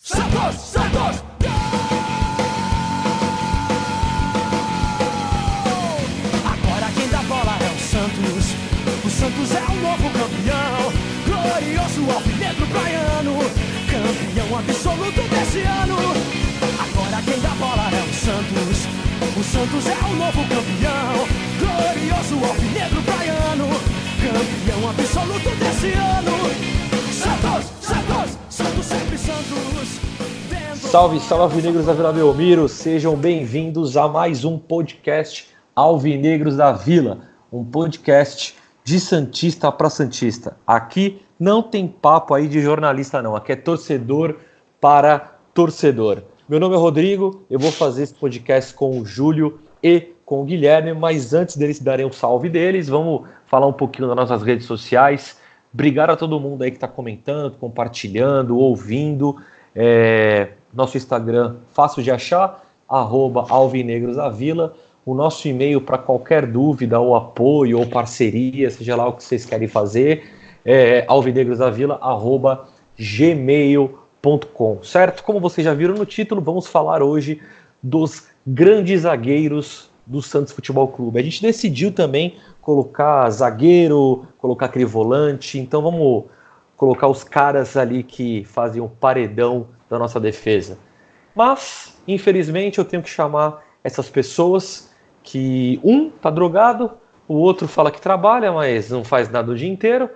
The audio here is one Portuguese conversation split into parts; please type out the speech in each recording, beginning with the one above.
Santos, Santos! Agora quem dá bola é o Santos. O Santos é o novo campeão. Glorioso alvinegro praiano, campeão absoluto desse ano. Agora quem dá bola é o Santos. O Santos é o novo campeão. Glorioso alvinegro praiano, campeão absoluto desse ano. Santos, Santos, Santos sempre Santos. Salve, salve alvinegros da Vila Belmiro, sejam bem-vindos a mais um podcast Alvinegros da Vila, um podcast de Santista para Santista. Aqui não tem papo aí de jornalista não, aqui é torcedor para torcedor. Meu nome é Rodrigo, eu vou fazer esse podcast com o Júlio e com o Guilherme, mas antes deles darem um salve deles, vamos falar um pouquinho das nossas redes sociais. Obrigado a todo mundo aí que está comentando, compartilhando, ouvindo. Nosso Instagram, fácil de achar, @alvinegrosdavila. O nosso e-mail para qualquer dúvida ou apoio ou parceria, seja lá o que vocês querem fazer, é alvinegrosdavila@gmail.com, certo? Como vocês já viram no título, vamos falar hoje dos grandes zagueiros do Santos Futebol Clube. A gente decidiu também colocar zagueiro, colocar aquele volante, então vamos colocar os caras ali que fazem o paredão da nossa defesa. Mas, infelizmente, eu tenho que chamar essas pessoas que um tá drogado, o outro fala que trabalha, mas não faz nada o dia inteiro.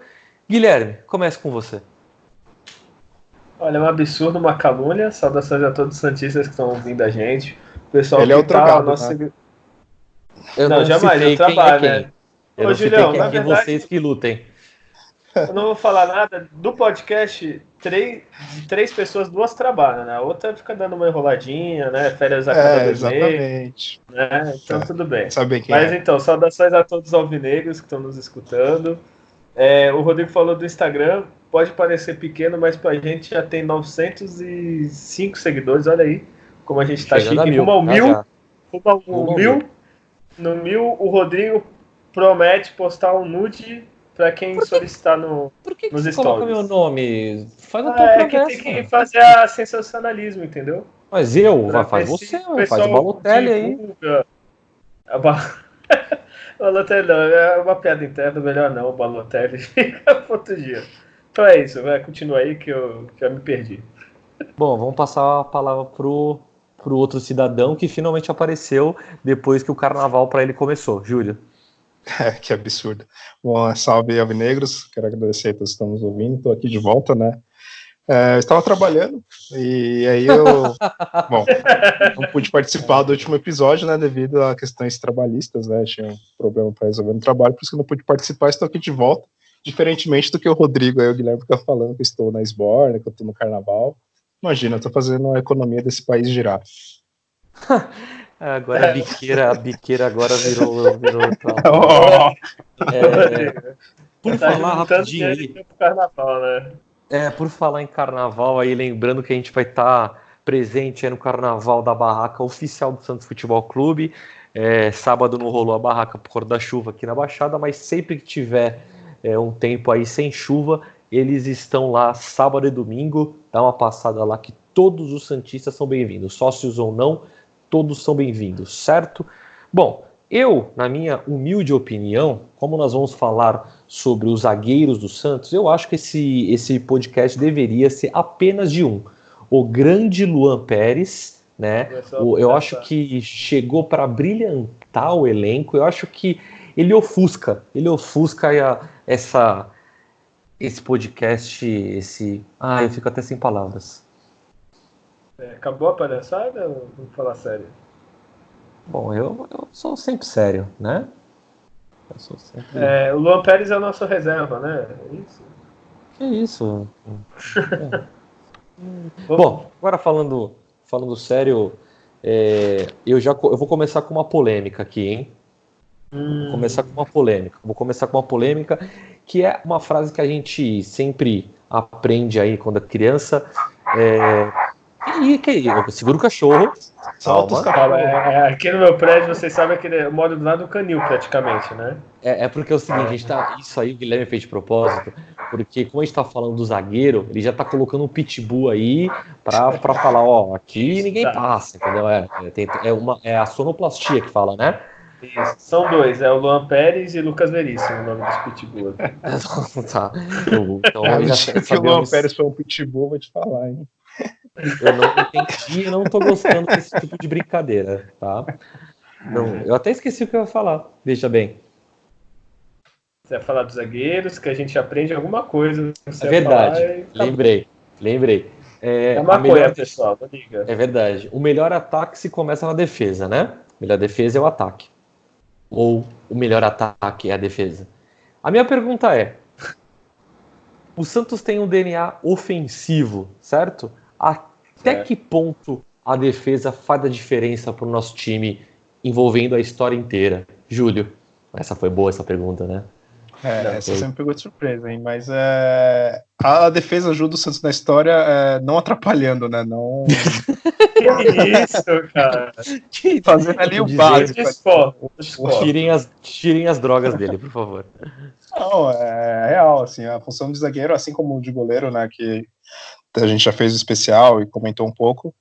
Guilherme, comece com você. Olha, é um absurdo, uma calúnia. Saudações a todos os santistas que estão ouvindo a gente. O pessoal ele que é o drogado, nosso... né? Eu não jamais, eu trabalho, né? Eu Ô, não Julião, citei na quem é verdade, vocês que lutem. eu não vou falar nada. Do podcast, de três pessoas, duas trabalham, né? A outra fica dando uma enroladinha, né? Férias a cada 2 meses, exatamente. né? Então tudo bem. Saber quem Mas é. então, saudações a todos os alvinegros que estão nos escutando. O Rodrigo falou do Instagram, pode parecer pequeno, mas pra gente já tem 905 seguidores, olha aí como a gente tá Chegando a chique. 1000, Rumo ao tá 1000, já. rumo ao Rumo ao 1000. No 1000, o Rodrigo promete postar um nude pra quem solicitar Por que nos você stories. coloca meu nome? Faz a tua É que promessa. tem que fazer a sensacionalismo, entendeu? Mas eu, Pra faz ver se você, o faz o pessoal Balotelli aí. divulga. O Balotelli não, é uma piada interna, melhor não, o Balotelli fica pro outro dia. Então é isso, vai, continua aí que eu já me perdi. Bom, vamos passar a palavra pro outro cidadão que finalmente apareceu depois que o carnaval para ele começou. Júlio. Que absurdo. Bom, salve alvinegros, quero agradecer a todos que estão nos ouvindo, estou aqui de volta, né? Eu estava trabalhando e aí bom, não pude participar do último episódio, né, devido a questões trabalhistas, né, tinha um problema para resolver no trabalho, por isso que eu não pude participar, estou aqui de volta, diferentemente do que o Rodrigo e o Guilherme ficam falando que eu estou na esborna, que eu estou no carnaval. Imagina, eu estou fazendo a economia desse país girar. Agora a biqueira agora virou por Tá falar juntando rapidinho aí. dinheiro pro carnaval, né? Por falar em carnaval aí, lembrando que a gente vai estar presente aí no carnaval da barraca oficial do Santos Futebol Clube. Sábado não rolou a barraca por causa da chuva aqui na Baixada, mas sempre que tiver um tempo aí sem chuva, eles estão lá sábado e domingo. Dá uma passada lá que todos os santistas são bem-vindos, sócios ou não, todos são bem-vindos, certo? Bom, eu, na minha humilde opinião, como nós vamos falar sobre os zagueiros do Santos, eu acho que esse podcast deveria ser apenas de um. O grande Luan Pérez, né? Eu acho que chegou para brilhantar o elenco, eu acho que ele ofusca esse podcast, eu fico até sem palavras. Acabou a palhaçada ou vamos falar sério? Bom, eu sou sempre sério, né? Eu sou sempre... O Luan Pérez é o nosso reserva, né? É isso? Que isso? Bom, agora falando sério, eu vou começar com uma polêmica aqui, hein? Vou começar com uma polêmica que é uma frase que a gente sempre aprende aí quando é criança. Que Peraí, que eu seguro o cachorro. Solta os cavalos. Aqui no meu prédio, vocês sabem que eu moro do lado do canil, praticamente, né? É porque é o seguinte, a gente tá, isso aí o Guilherme fez de propósito, porque como a gente tá falando do zagueiro, ele já tá colocando um pitbull aí pra falar, ó, aqui ninguém passa, entendeu? É a sonoplastia que fala, né? Isso, são dois, é o Luan Pérez e Lucas Veríssimo, o nome dos pitbull. Tá. Então, que o Luan Pérez foi um pitbull, vou te falar, hein? Eu não entendi e não tô gostando desse tipo de brincadeira, tá? Não, eu até esqueci o que eu ia falar, veja bem. Você vai falar dos zagueiros, que a gente aprende alguma coisa. É verdade, lembrei. É maconha, pessoal, não liga. É verdade. O melhor ataque se começa na defesa, né? O melhor defesa é o ataque. Ou o melhor ataque é a defesa. A minha pergunta é: o Santos tem um DNA ofensivo, certo? Até que ponto a defesa faz a diferença para o nosso time envolvendo a história inteira? Júlio, essa foi boa essa pergunta, né? Essa você me pegou de surpresa, hein? Mas a defesa ajuda o Santos na história não atrapalhando, né? Não... Que isso, cara? Fazendo ali o básico. Tirem as drogas dele, por favor. Não, é real, assim, a função de zagueiro, assim como de goleiro, né, que a gente já fez o especial e comentou um pouco,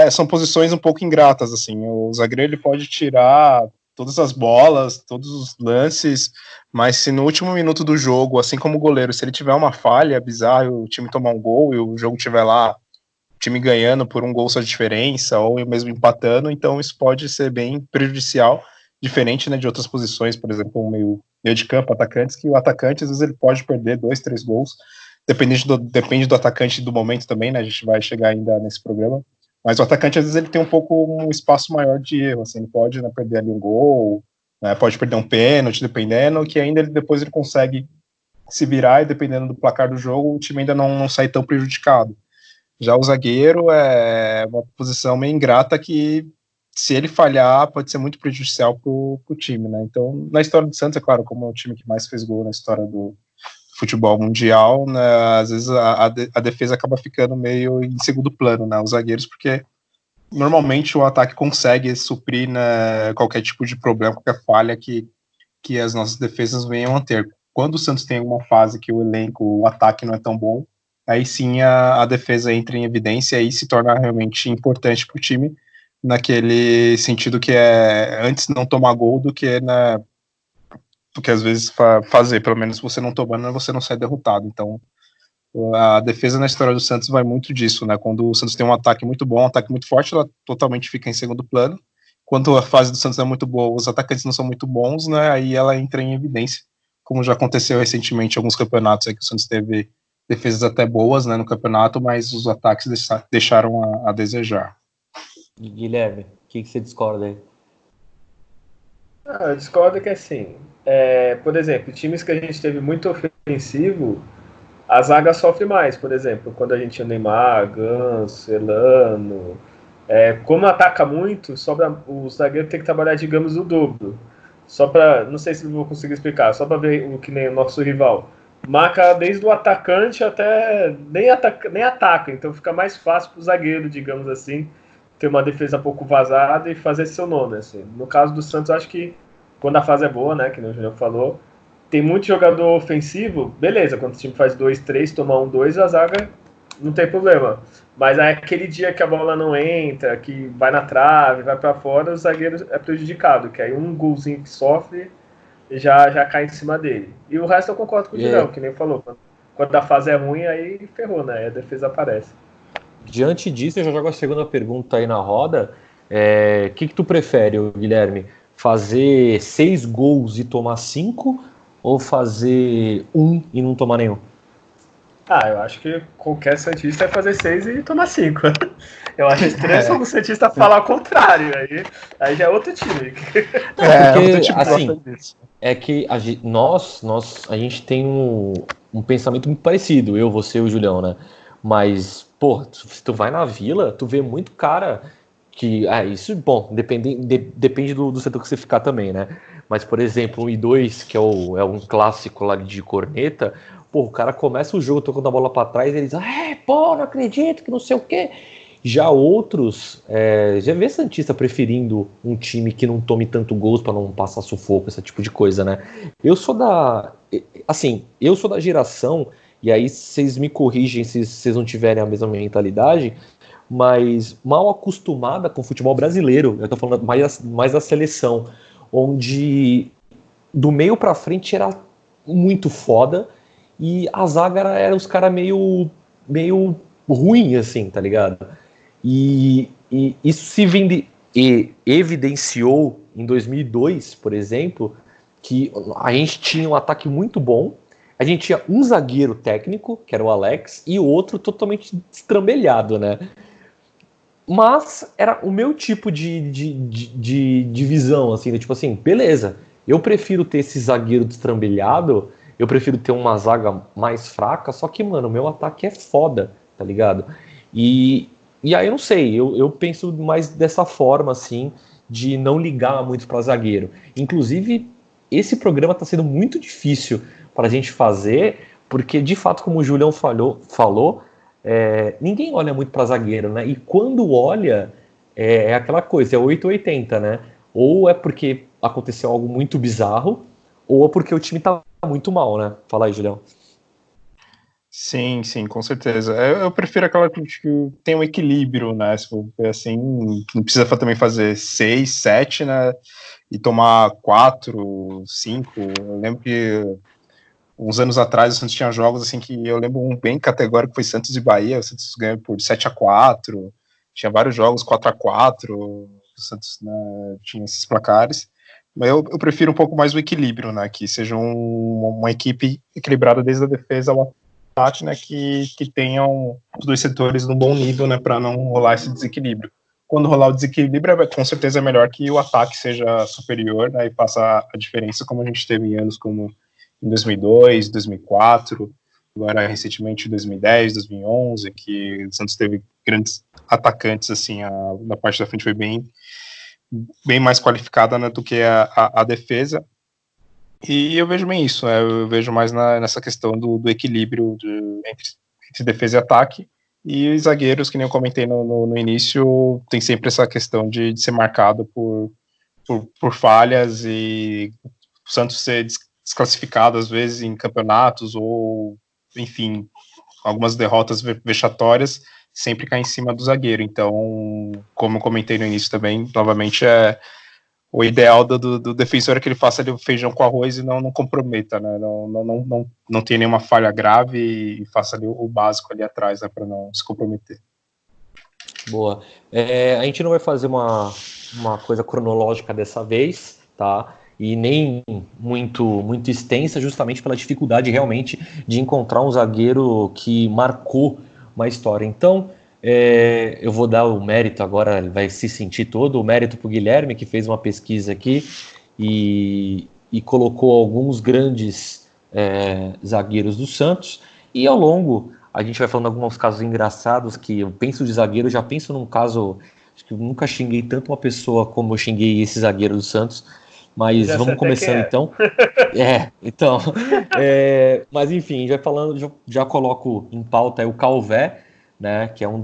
são posições um pouco ingratas, assim, o zagueiro ele pode tirar todas as bolas, todos os lances, mas se no último minuto do jogo, assim como o goleiro, se ele tiver uma falha bizarra e o time tomar um gol e o jogo estiver lá, o time ganhando por um gol só de diferença, ou mesmo empatando, então isso pode ser bem prejudicial, diferente, né, de outras posições, por exemplo, um meio de campo, atacantes, que o atacante, às vezes, ele pode perder 2, 3 gols, depende do atacante do momento também, né, a gente vai chegar ainda nesse programa, mas o atacante, às vezes, ele tem um espaço maior de erro, assim, ele pode, né, perder ali um gol, né, pode perder um pênalti, dependendo, que ainda depois ele consegue se virar, e dependendo do placar do jogo, o time ainda não sai tão prejudicado. Já o zagueiro é uma posição meio ingrata que, se ele falhar, pode ser muito prejudicial pro time, né? Então, na história do Santos, é claro, como é o time que mais fez gol na história do futebol mundial, né, às vezes a defesa acaba ficando meio em segundo plano, né? Os zagueiros, porque normalmente o ataque consegue suprir, né, qualquer tipo de problema, qualquer falha que as nossas defesas venham a ter. Quando o Santos tem alguma fase que o elenco, o ataque não é tão bom, aí sim a defesa entra em evidência e se torna realmente importante para o time, naquele sentido que é antes não tomar gol do que, né, porque às vezes fazer, pelo menos você não tomando, você não sai derrotado. Então a defesa na história do Santos vai muito disso, né? Quando o Santos tem um ataque muito bom, um ataque muito forte, ela totalmente fica em segundo plano. Quando a fase do Santos é muito boa, os atacantes não são muito bons, né? Aí ela entra em evidência, como já aconteceu recentemente em alguns campeonatos aí que o Santos teve defesas até boas, né, no campeonato, mas os ataques deixaram a desejar. Guilherme, o que você discorda aí? Eu discordo que, assim, por exemplo, times que a gente teve muito ofensivo, a zaga sofre mais, por exemplo, quando a gente tinha Neymar, Ganso, Elano, como ataca muito, o zagueiro tem que trabalhar, digamos, o dobro. Só para, não sei se eu vou conseguir explicar, só para ver o que nem o nosso rival. Marca desde o atacante até nem ataca, então fica mais fácil para o zagueiro, digamos assim, ter uma defesa pouco vazada e fazer seu nome, assim. No caso do Santos, acho que quando a fase é boa, né, que o Júnior falou, tem muito jogador ofensivo, beleza, quando o time faz 2, 3, toma 1, 2, a zaga não tem problema. Mas aí aquele dia que a bola não entra, que vai na trave, vai para fora, o zagueiro é prejudicado, que aí um golzinho que sofre já cai em cima dele. E o resto eu concordo com o Julião, que nem falou. Quando a fase é ruim, aí ferrou, né? Aí a defesa aparece. Diante disso, eu já jogo a segunda pergunta aí na roda. O que tu prefere, Guilherme? Fazer 6 gols e tomar 5? Ou fazer 1 e não tomar nenhum? Eu acho que qualquer Santista é fazer 6 e tomar 5. Eu acho estranho se o Santista falar o contrário. Aí já é outro time. Porque, assim, é que a gente tem um pensamento muito parecido, eu, você e o Julião, né? Mas, pô, se tu vai na Vila, tu vê muito cara que... isso, bom, depende do setor que você ficar também, né? Mas, por exemplo, o I2, que é um clássico lá de corneta, pô, o cara começa o jogo tocando a bola pra trás e ele diz, pô, não acredito, que não sei o quê. Já outros, já vê Santista preferindo um time que não tome tanto gols para não passar sufoco, esse tipo de coisa, né? Eu sou da geração, e aí vocês me corrigem se vocês não tiverem a mesma mentalidade, mas mal acostumada com o futebol brasileiro, eu tô falando mais da seleção, onde do meio para frente era muito foda, e a zaga era os caras meio ruim, assim, tá ligado? E isso evidenciou em 2002, por exemplo, que a gente tinha um ataque muito bom, a gente tinha um zagueiro técnico, que era o Alex, e o outro totalmente estrambelhado, né? Mas era o meu tipo de visão, assim, né? Tipo assim, beleza, eu prefiro ter esse zagueiro destrambelhado, eu prefiro ter uma zaga mais fraca, só que, mano, o meu ataque é foda, tá ligado? E aí eu não sei, eu penso mais dessa forma, assim, de não ligar muito para zagueiro. Inclusive, esse programa está sendo muito difícil para a gente fazer, porque, de fato, como o Julião falou, ninguém olha muito para zagueiro, né? E quando olha, é aquela coisa, é 880, né? Ou é porque aconteceu algo muito bizarro, ou é porque o time tá muito mal, né? Fala aí, Julião. Sim, com certeza. Eu prefiro aquela que tem um equilíbrio, né? Se for assim, não precisa também fazer 6, 7, né? E tomar 4, 5. Eu lembro que uns anos atrás o Santos tinha jogos assim que eu lembro um bem categórico, foi Santos e Bahia. O Santos ganhou por 7-4. Tinha vários jogos 4-4. O Santos, né, tinha esses placares. Mas eu prefiro um pouco mais o equilíbrio, né? Que seja uma equipe equilibrada desde a defesa ao ataque, né? Que tenham os dois setores num bom nível, né? Para não rolar esse desequilíbrio. Quando rolar o desequilíbrio, com certeza é melhor que o ataque seja superior, né? E faça a diferença, como a gente teve em anos como em 2002, 2004, agora recentemente 2010, 2011, que o Santos teve grandes atacantes, assim, na parte da frente foi bem mais qualificada, né, do que a defesa, e eu vejo bem isso, eu vejo mais nessa questão do equilíbrio entre defesa e ataque, e os zagueiros, que nem eu comentei no início, tem sempre essa questão de ser marcado por falhas, e o Santos ser desclassificado às vezes em campeonatos, ou enfim, algumas derrotas vexatórias, sempre cai em cima do zagueiro. Então, como eu comentei no início também, novamente, o ideal do defensor é que ele faça ali o feijão com arroz e não comprometa, né? Não tenha nenhuma falha grave e faça ali o básico ali atrás, né, para não se comprometer. Boa. A gente não vai fazer uma coisa cronológica dessa vez, tá? E nem muito extensa, justamente pela dificuldade realmente de encontrar um zagueiro que marcou uma história. Então, eu vou dar o mérito agora, ele vai se sentir todo, o mérito para o Guilherme, que fez uma pesquisa aqui e colocou alguns grandes zagueiros do Santos, e ao longo a gente vai falando alguns casos engraçados que eu penso de zagueiro, já penso num caso, acho que eu nunca xinguei tanto uma pessoa como eu xinguei esse zagueiro do Santos, mas vamos começando então. Mas enfim, já falando, já coloco em pauta o Calvé, né, que é uma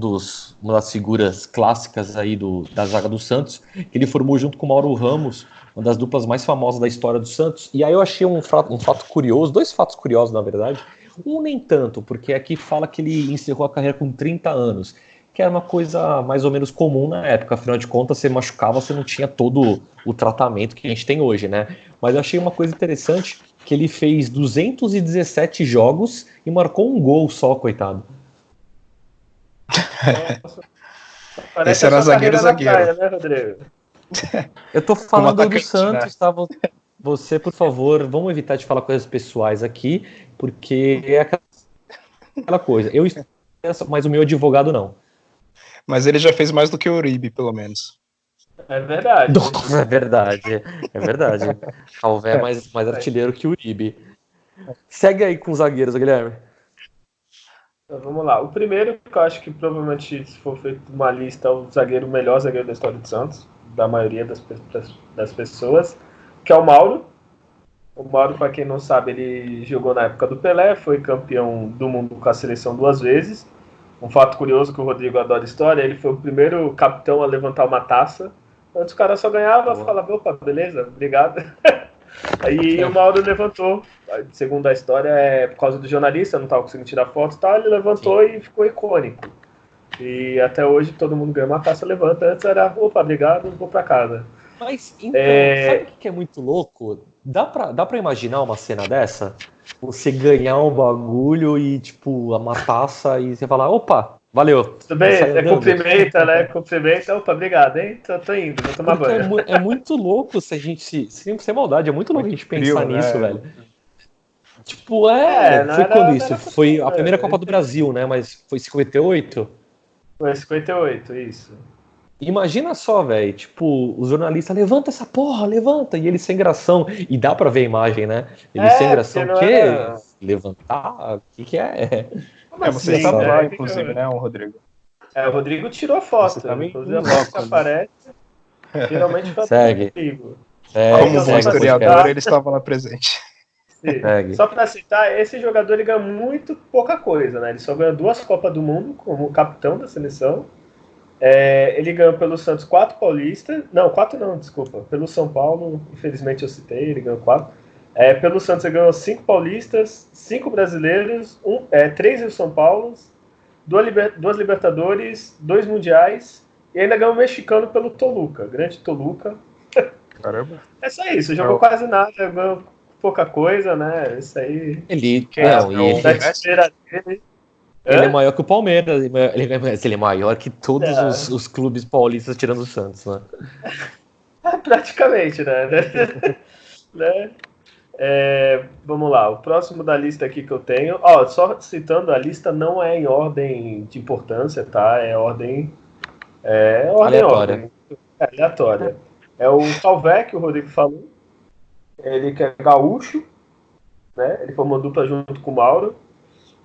das figuras clássicas aí da zaga do Santos, que ele formou junto com o Mauro Ramos, uma das duplas mais famosas da história do Santos. E aí eu achei um fato curioso, dois fatos curiosos na verdade. Um nem tanto, porque aqui fala que ele encerrou a carreira com 30 anos, que era uma coisa mais ou menos comum na época, afinal de contas, você machucava, você não tinha todo o tratamento que a gente tem hoje, né? Mas eu achei uma coisa interessante, que ele fez 217 jogos e marcou um gol só, coitado. Nossa, esse era zagueiro. Praia, né, Rodrigo? Eu tô falando atacante, do Santos, né? Tá? Você, por favor, vamos evitar de falar coisas pessoais aqui, porque é aquela coisa. Eu estou, mas o meu advogado não. Mas ele já fez mais do que o Uribe, pelo menos. É verdade. É verdade. Calvé é mais artilheiro que o Uribe. Segue aí com os zagueiros, Guilherme. Então, vamos lá. O primeiro, que eu acho que provavelmente, se for feito uma lista, é o melhor zagueiro da história do Santos, da maioria das pessoas, que é o Mauro. O Mauro, para quem não sabe, ele jogou na época do Pelé, foi campeão do mundo com a seleção 2 vezes, Um fato curioso que o Rodrigo adora história, ele foi o primeiro capitão a levantar uma taça. Antes o cara só ganhava, falava, opa, beleza, obrigado. Aí o Mauro levantou. Segundo a história, por causa do jornalista, não estava conseguindo tirar foto e tal, ele levantou e ficou icônico. E até hoje todo mundo ganha uma taça, levanta. Antes era, opa, obrigado, vou pra casa. Mas, então, sabe o que é muito louco? Dá pra imaginar uma cena dessa? Você ganhar um bagulho e, tipo, uma taça e você falar, opa, valeu. Tudo bem, cumprimenta, né? Cumprimenta, opa, obrigado, hein? Tô indo, vou tomar banho. É muito louco se a gente, sem maldade, é muito louco a gente pensar nisso, velho. Tipo, foi quando isso? Foi a primeira Copa do Brasil, né? Mas foi 58? Foi 58, isso. Imagina só, velho, tipo, os jornalistas, levanta essa porra, levanta, e eles sem gração, e dá pra ver a imagem, né? Eles sem gração, o quê? Levantar? O que é? Você estava lá, inclusive, né, o Rodrigo? O Rodrigo tirou foto, inclusive a foto que aparece, geralmente foi Segue. Rodrigo. Como bom historiador, ele estava lá presente. Só pra citar, esse jogador ele ganha muito pouca coisa, né? Ele só ganhou 2 Copas do Mundo como capitão da seleção. Ele ganhou pelo Santos 4 paulistas. Não, 4 não, desculpa. Pelo São Paulo, infelizmente eu citei, ele ganhou 4. Pelo Santos ele ganhou 5 paulistas, 5 brasileiros, 3 Rio São Paulos, 2 Libertadores, 2 Mundiais e ainda ganhou um mexicano pelo Toluca, grande Toluca. Caramba. É só isso, jogou quase nada, ganhou pouca coisa, né? Isso aí. Ele é maior que o Palmeiras, ele é maior que todos os clubes paulistas tirando o Santos, né? Praticamente, né? Vamos lá, o próximo da lista aqui que eu tenho, só citando, a lista não é em ordem de importância, tá? É ordem aleatória. É o Calvé, que o Rodrigo falou, ele que é gaúcho, né? Ele formou dupla junto com o Mauro.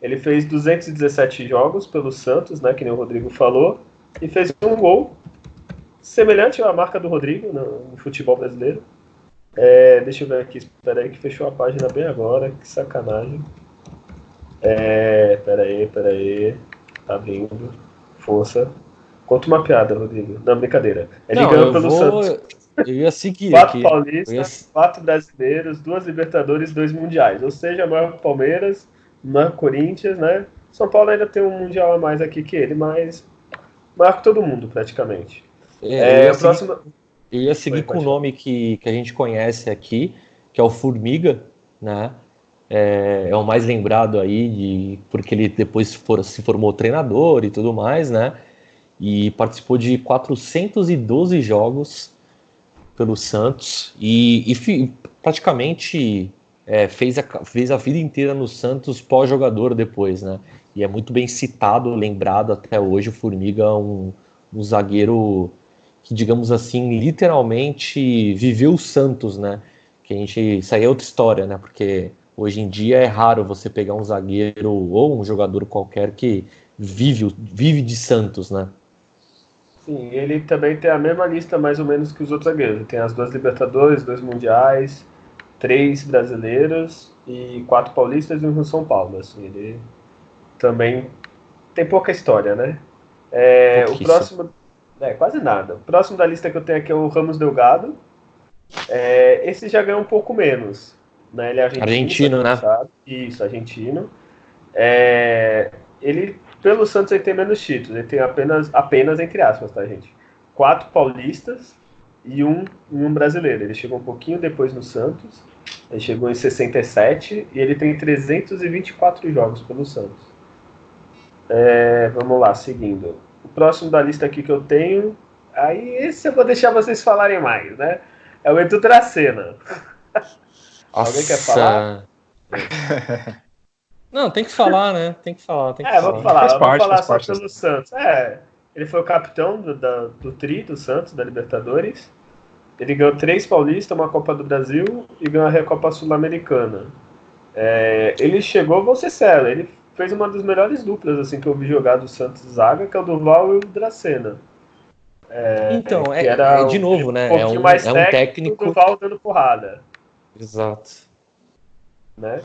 Ele fez 217 jogos pelo Santos, né, que nem o Rodrigo falou, e fez um gol semelhante à marca do Rodrigo no futebol brasileiro. Deixa eu ver aqui, espera aí que fechou a página bem agora, que sacanagem. Espera aí, tá vindo, força. Conta uma piada, Rodrigo. Não, brincadeira. Ele ganhou pelo Santos. Eu ia seguir 4 paulistas, 4 brasileiros, 2 Libertadores, 2 mundiais. Ou seja, maior que o Palmeiras, maior que o Corinthians, né? São Paulo ainda tem um mundial a mais aqui que ele, mas maior que todo mundo, praticamente. Eu ia seguir com o nome que a gente conhece aqui, que é o Formiga, né? É o mais lembrado aí, porque ele depois se formou treinador e tudo mais, né? E participou de 412 jogos pelo Santos e praticamente fez a vida inteira no Santos pós-jogador depois, né? E é muito bem citado, lembrado até hoje. O Formiga é um zagueiro que, digamos assim, literalmente viveu o Santos, né? Isso aí é outra história, né? Porque hoje em dia é raro você pegar um zagueiro ou um jogador qualquer que vive de Santos, né? Sim, ele também tem a mesma lista mais ou menos que os outros zagueiros. Ele tem as 2 Libertadores, 2 Mundiais, 3 brasileiros e 4 paulistas e um Rio São Paulo. Assim, ele também tem pouca história, né? O próximo... quase nada. O próximo da lista que eu tenho aqui é o Ramos Delgado. Esse já ganhou um pouco menos. Né? Ele é argentino, né? Isso, argentino. Ele... Pelo Santos ele tem menos títulos, ele tem apenas entre aspas, tá, gente? 4 paulistas e um brasileiro. Ele chegou um pouquinho depois no Santos, ele chegou em 67 e ele tem 324 jogos pelo Santos. Vamos lá, seguindo. O próximo da lista aqui que eu tenho, aí esse eu vou deixar vocês falarem mais, né? É o Edu Dracena. Alguém quer falar? Não, tem que falar, né? Tem que falar. Vamos falar só pelo Santos. Ele foi o capitão do Tri, do Santos, da Libertadores. Ele ganhou 3 paulistas, uma Copa do Brasil e ganhou a Recopa Sul-Americana. Ele chegou, vou ser sério, ele fez uma das melhores duplas assim, que eu vi jogar do Santos Zaga, que é o Durval e o Dracena. Então, de novo, né? Um pouquinho mais técnico, o Durval dando porrada. Exato. Né?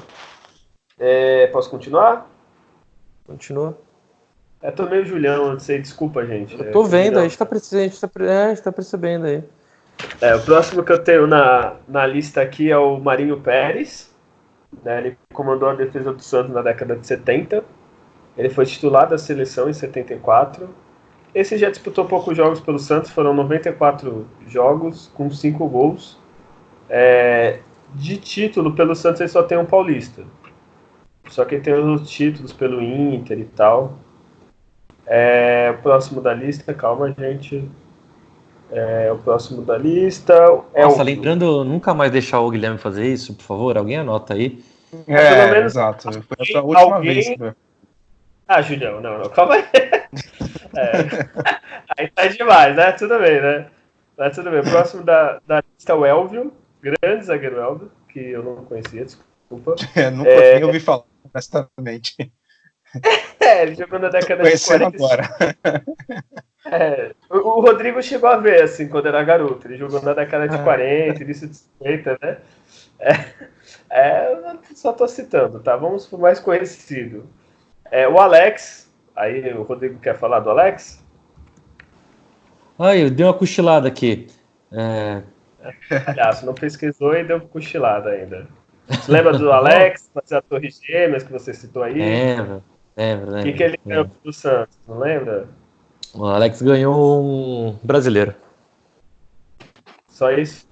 Posso continuar? Continua. tô meio Julião, não sei, desculpa, gente. Eu tô vendo, a gente tá percebendo aí. O próximo que eu tenho na lista aqui é o Marinho Pérez. Né, ele comandou a defesa do Santos na década de 70. Ele foi titular da seleção em 74. Esse já disputou poucos jogos pelo Santos, foram 94 jogos com 5 gols. De título, pelo Santos ele só tem um paulista. Só que ele tem os títulos pelo Inter e tal. O próximo da lista, calma, gente. O próximo da lista Nossa, lembrando, nunca mais deixar o Guilherme fazer isso, por favor, alguém anota aí. Pelo menos, exato. Foi a última vez. Né? Julião, não, calma aí. Aí tá demais, né? Tudo bem, né? Mas tudo bem. O próximo da lista é o Elvio, grande zagueiro Elvio, que eu não conhecia, desculpa. Nunca nem ouvi falar, honestamente. Ele jogou na década de 40. Agora. O Rodrigo chegou a ver, assim, quando era garoto. Ele jogou na década de 40, início de 50, né? Eu só tô citando, tá? Vamos pro mais conhecido. O Alex. Aí o Rodrigo quer falar do Alex? Eu dei uma cochilada aqui. Aliás, não pesquisou e deu cochilada ainda. Você lembra do Alex, fazer a Torre Gêmeas que você citou aí? Lembro. O que ele ganhou do Santos, não lembra? O Alex ganhou um brasileiro. Só isso?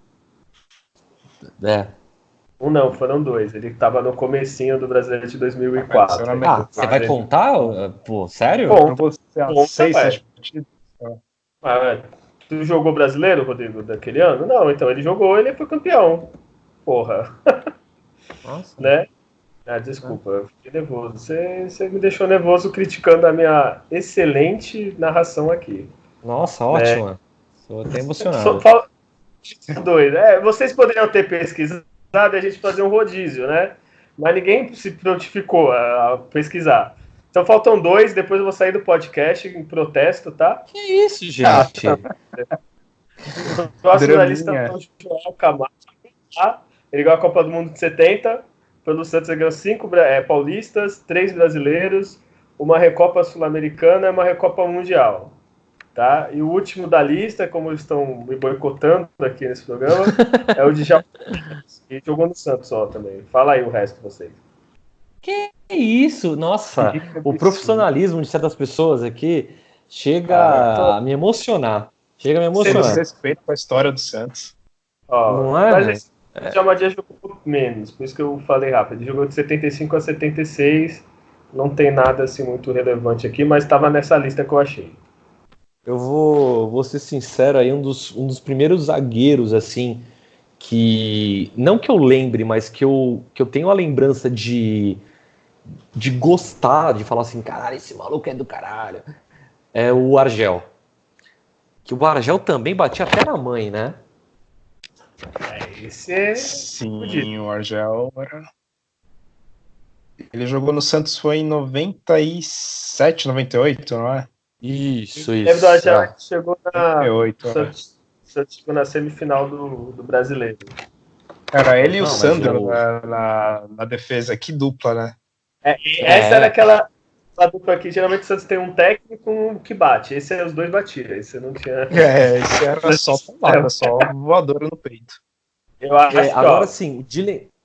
Um não, foram 2. Ele estava no comecinho do Brasileiro de 2004. Você vai contar? Pô, sério? Conta, 6 partidas. Tu jogou Brasileiro, Rodrigo, daquele ano? Não, então ele jogou, ele foi campeão. Porra. Nossa. Né? Desculpa, eu fiquei nervoso. Você me deixou nervoso criticando a minha excelente narração aqui. Nossa, ótima. Estou até emocionado. Vocês poderiam ter pesquisado e a gente fazer um rodízio, né? Mas ninguém se prontificou a pesquisar. Então faltam 2, depois eu vou sair do podcast em protesto, tá? Que isso, gente? O próximo da lista é o Joel Camacho, tá? Ele ganhou a Copa do Mundo de 70. Pelo Santos ele ganhou 5 paulistas, 3 brasileiros, uma Recopa Sul-Americana e uma Recopa Mundial. Tá? E o último da lista, como eles estão me boicotando aqui nesse programa, é o Djalma, que jogou no Santos só também. Fala aí o resto de vocês. Que isso? Nossa, o profissionalismo de certas pessoas aqui chega a me emocionar. Chega a me emocionar. Sem respeito com a história do Santos. Não é? Mas o Djalma jogou menos, por isso que eu falei rápido. Ele jogou de 75 a 76, não tem nada assim muito relevante aqui, mas estava nessa lista que eu achei. Eu vou ser sincero aí, um dos primeiros zagueiros, assim, que, não que eu lembre, mas que eu tenho a lembrança de gostar, de falar assim, caralho, esse maluco é do caralho, é o Argel. Que o Argel também batia até na mãe, né? Sim, o Argel era... Ele jogou no Santos foi em 97, 98, não é? Isso. Lembro do Argel que chegou na... 98, Santos chegou na semifinal do Brasileiro. Era ele e o Sandro na defesa, que dupla, né? Essa era aquela dupla aqui, geralmente o Santos tem um técnico que bate, esse os dois batiam, esse não tinha... esse era só palavra, só voadora no peito. Eu acho que, agora sim,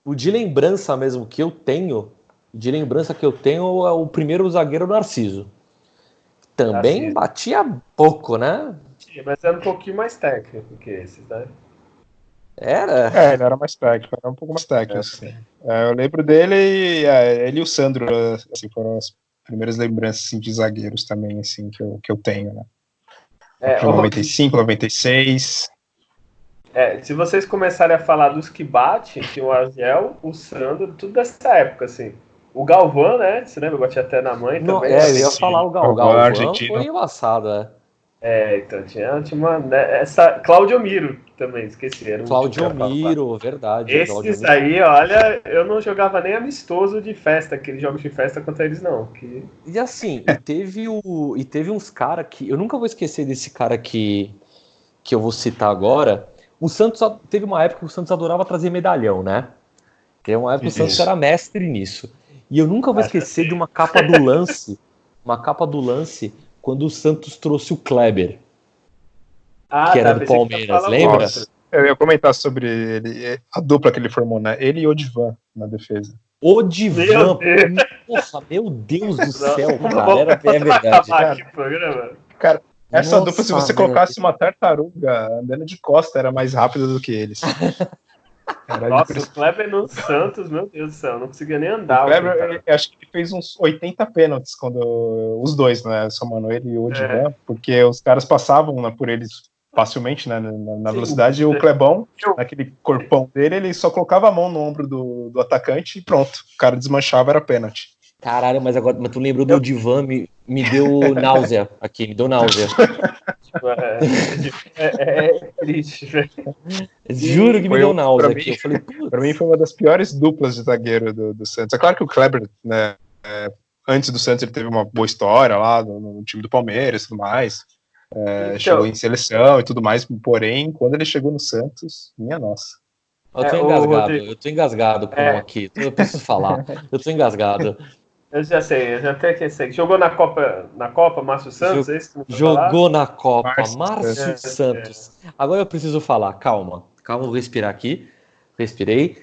o de lembrança mesmo que eu tenho, é o primeiro zagueiro Narciso. Também batia pouco, né? Mas era um pouquinho mais técnico que esses, né? Era? Ele era mais técnico, era um pouco mais técnico. Assim. Eu lembro dele, ele e o Sandro, assim, foram as primeiras lembranças assim, de zagueiros também, assim, que eu tenho, né? 95, 96. Se vocês começarem a falar dos que batem, tinha o Argel, o Sandro, tudo dessa época, assim. O Galvão, né? Você lembra? Batia até na mãe também. Eu ia falar o Galvão, foi embaçado, então tinha uma... Né, essa Cláudio Miro também, esqueci. Era Cláudio Miro, verdade. Esses aí, olha, eu não jogava nem amistoso de festa, aqueles jogos de festa contra eles, não. E assim, teve uns caras que... Eu nunca vou esquecer desse cara que eu vou citar agora. O Santos, teve uma época que o Santos adorava trazer medalhão, né? Que uma época o Santos era mestre nisso. E eu nunca vou esquecer de uma capa do Lance, uma capa do Lance quando o Santos trouxe o Kleber, Ah, que era tá, do pensei que Palmeiras, ia falar lembra? outro. Eu ia comentar sobre ele, a dupla que ele formou, né? Ele e o Odivan na defesa. O Divan, Meu Deus. porra, meu Deus do Não, céu, vamos cara, é verdade. acabar aqui o programa. Cara, essa Nossa, dupla, se você velho. colocasse uma tartaruga andando de costa, era mais rápida do que eles. Era Nossa, o impressionante. Kleber no Santos, meu Deus do céu, não conseguia nem andar. O Kleber, coitado. eu acho que ele fez uns 80 pênaltis quando os dois, né? Somando ele e o Odivan, porque os caras passavam, né, por eles facilmente, né, na Sim. velocidade, e o Clebão, naquele corpão dele, ele só colocava a mão no ombro do atacante e pronto. O cara desmanchava, era pênalti. Caralho, mas tu lembrou do Divan, me deu náusea aqui, me deu náusea. É triste, velho. Juro que me Foi deu um- náusea pra aqui. mim- Eu falei, putz. Pra mim foi uma das piores duplas de zagueiro do Santos. É claro que o Kleber, né, antes do Santos ele teve uma boa história lá no time do Palmeiras e tudo mais. Chegou em seleção e tudo mais, porém, quando ele chegou no Santos, minha nossa. Eu tô engasgado com aqui. Eu preciso falar. Eu tô engasgado. Eu já sei, eu já até que sei. Jogou na Copa, Márcio Santos, é isso que você Jogou na Copa, Márcio Márcio Santos. Agora eu preciso falar, calma, vou respirar aqui. Respirei.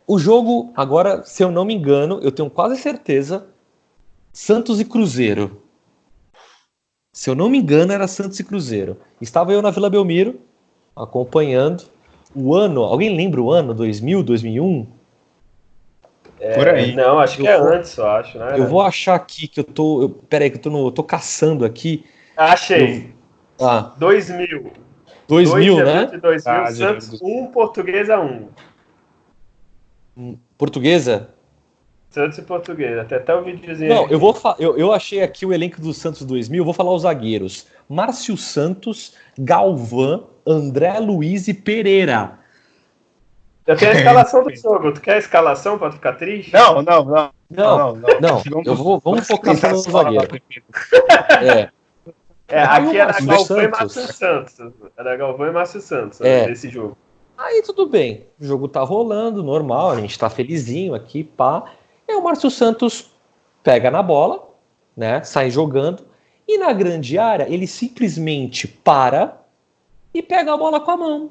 O jogo, agora, se eu não me engano, eu tenho quase certeza, Santos e Cruzeiro. Se eu não me engano, era Santos e Cruzeiro. Estava eu na Vila Belmiro, acompanhando. O ano, alguém lembra o ano? 2000, 2001? Por aí. Não, acho que antes, eu acho, né? Eu vou achar aqui que eu tô... Peraí, que eu tô caçando aqui. Achei. 2000. 2000, né? 2000, Santos 1, Portuguesa 1. Portuguesa? Santos e Portuguesa. Até o videozinho. Não, eu achei aqui o elenco do Santos 2000. Eu vou falar os zagueiros: Márcio Santos, Galvão, André Luiz e Pereira. Eu tenho a escalação do jogo. Tu quer a escalação pra ficar triste? Não. Vamos focar só no zagueiro. Aqui era Galvão e Santos. Márcio Santos. Era Galvão e Márcio Santos nesse jogo. Aí tudo bem, o jogo tá rolando, normal, a gente tá felizinho aqui, pá. E o Márcio Santos pega na bola, né, sai jogando, e na grande área ele simplesmente para e pega a bola com a mão.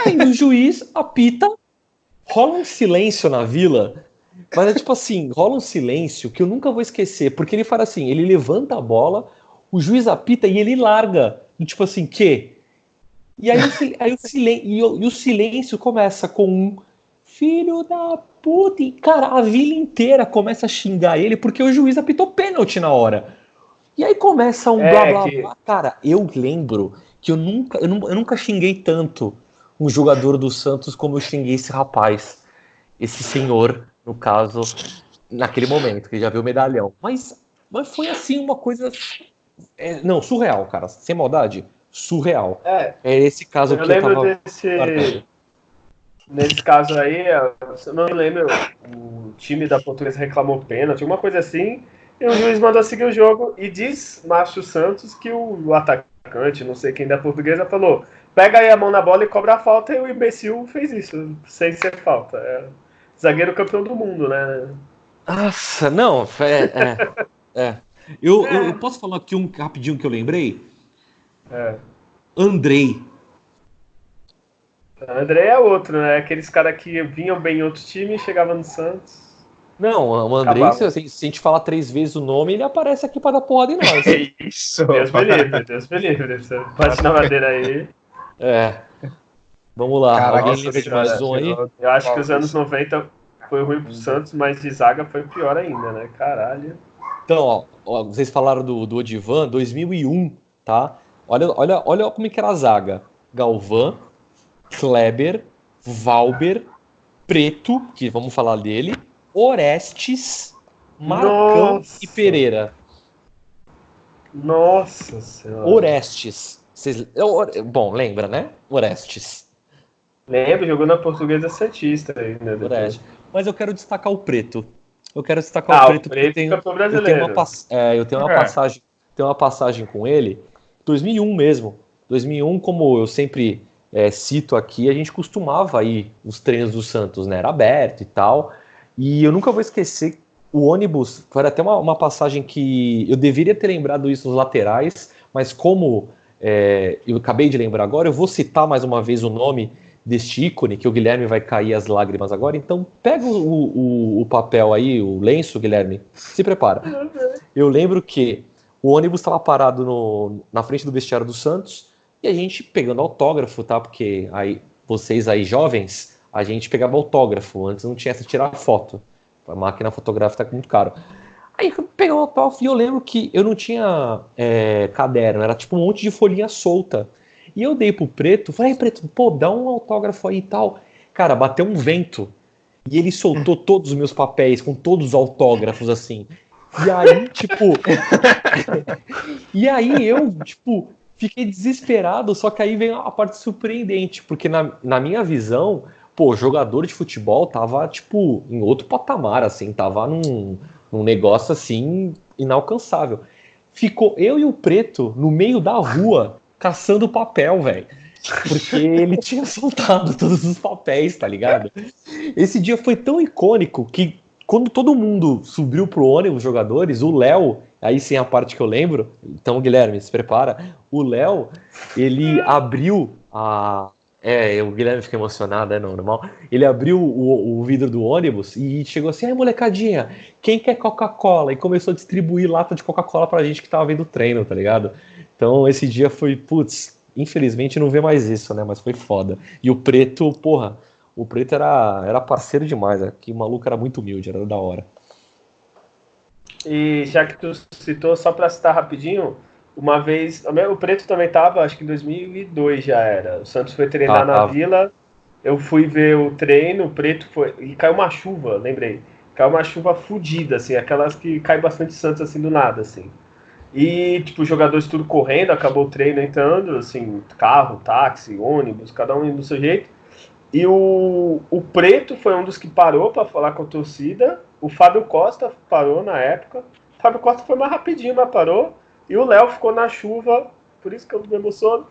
Aí o juiz apita, rola um silêncio na Vila, mas é tipo assim, rola um silêncio que eu nunca vou esquecer, porque ele fala assim, ele levanta a bola, o juiz apita e ele larga, tipo assim, que? E aí o silêncio começa com um filho da puta, e cara, a vila inteira começa a xingar ele porque o juiz apitou pênalti na hora. E aí começa um blá blá blá. Cara, eu lembro que eu nunca xinguei tanto um jogador do Santos como eu xinguei esse rapaz, esse senhor, no caso, naquele momento, que já viu o medalhão. Mas foi assim uma coisa... não, surreal, cara, sem maldade. Surreal. É esse caso que eu tava... Nesse caso aí, se eu não me lembro, o time da Portuguesa reclamou pênalti, alguma coisa assim, e o juiz mandou seguir o jogo, e diz Márcio Santos que o atacante, não sei quem da Portuguesa, falou, pega aí a mão na bola e cobra a falta, e o imbecil fez isso, sem ser falta. Zagueiro campeão do mundo, né? Nossa, não, Eu posso falar aqui rapidinho que eu lembrei? Andrei é outro, né? Aqueles caras que vinham bem em outro time e chegavam no Santos. Não, o Andrei, se a gente falar 3 vezes o nome, ele aparece aqui pra dar porrada em nós. Isso. Deus me livre. Você bate na madeira aí. Vamos lá, Caraca, alguém lembra de mais um aí? Eu acho que os anos 90 foi ruim pro Santos, mas de zaga foi pior ainda, né? Caralho. Então, ó, vocês falaram do Odivan, 2001, tá? Olha como é que era a zaga. Galvão, Kleber, Valber, Preto, que vamos falar dele, Orestes, Marcão e Pereira. Nossa Senhora. Orestes. Bom, lembra, né? Orestes. Lembro, jogou na Portuguesa Santista ainda. Orestes. Mas eu quero destacar o Preto. Eu quero destacar o Preto porque eu tenho uma passagem com ele, 2001 mesmo. 2001, como eu sempre cito aqui, a gente costumava ir os treinos do Santos, né? Era aberto e tal. E eu nunca vou esquecer o ônibus, foi até uma passagem que eu deveria ter lembrado isso nos laterais, mas como eu acabei de lembrar agora, eu vou citar mais uma vez o nome deste ícone, que o Guilherme vai cair as lágrimas agora, então pega o papel aí, o lenço, Guilherme, se prepara. Eu lembro que o ônibus estava parado na frente do vestiário do Santos, e a gente pegando autógrafo, tá? Porque aí, vocês aí jovens, a gente pegava autógrafo, antes não tinha essa de tirar foto. A máquina fotográfica tá muito caro. Aí eu peguei um autógrafo e eu lembro que eu não tinha caderno, era tipo um monte de folhinha solta. E eu dei pro Preto, falei, Preto, pô, dá um autógrafo aí e tal. Cara, bateu um vento e ele soltou todos os meus papéis com todos os autógrafos, assim. E aí, tipo... e aí eu, tipo, fiquei desesperado, só que aí vem a parte surpreendente, porque na minha visão, pô, jogador de futebol tava, tipo, em outro patamar, assim, tava num negócio, assim, inalcançável. Ficou eu e o Preto no meio da rua caçando papel, velho. Porque ele tinha soltado todos os papéis, tá ligado? Esse dia foi tão icônico que quando todo mundo subiu pro ônibus, os jogadores, o Léo, aí sim a parte que eu lembro, então Guilherme, se prepara, o Léo, ele abriu o Guilherme fica emocionado, é normal. Ele abriu o vidro do ônibus e chegou assim, ai molecadinha, quem quer Coca-Cola? E começou a distribuir lata de Coca-Cola pra gente que tava vendo o treino, tá ligado? Então esse dia foi, putz, infelizmente não vê mais isso, né? Mas foi foda. E o Preto, porra, o Preto era parceiro demais, né? Que o maluco era muito humilde, era da hora. E já que tu citou, só pra citar rapidinho, uma vez, o Preto também tava, acho que em 2002 já era. O Santos foi treinar na Vila, eu fui ver o treino, o Preto foi, e caiu uma chuva, lembrei. Caiu uma chuva fodida, assim, aquelas que cai bastante Santos assim do nada, assim. E, tipo, os jogadores tudo correndo, acabou o treino entrando, assim, carro, táxi, ônibus, cada um do seu jeito. E o Preto foi um dos que parou para falar com a torcida. O Fábio Costa parou na época. O Fábio Costa foi mais rapidinho, mas parou. E o Léo ficou na chuva, por isso que eu me emociono,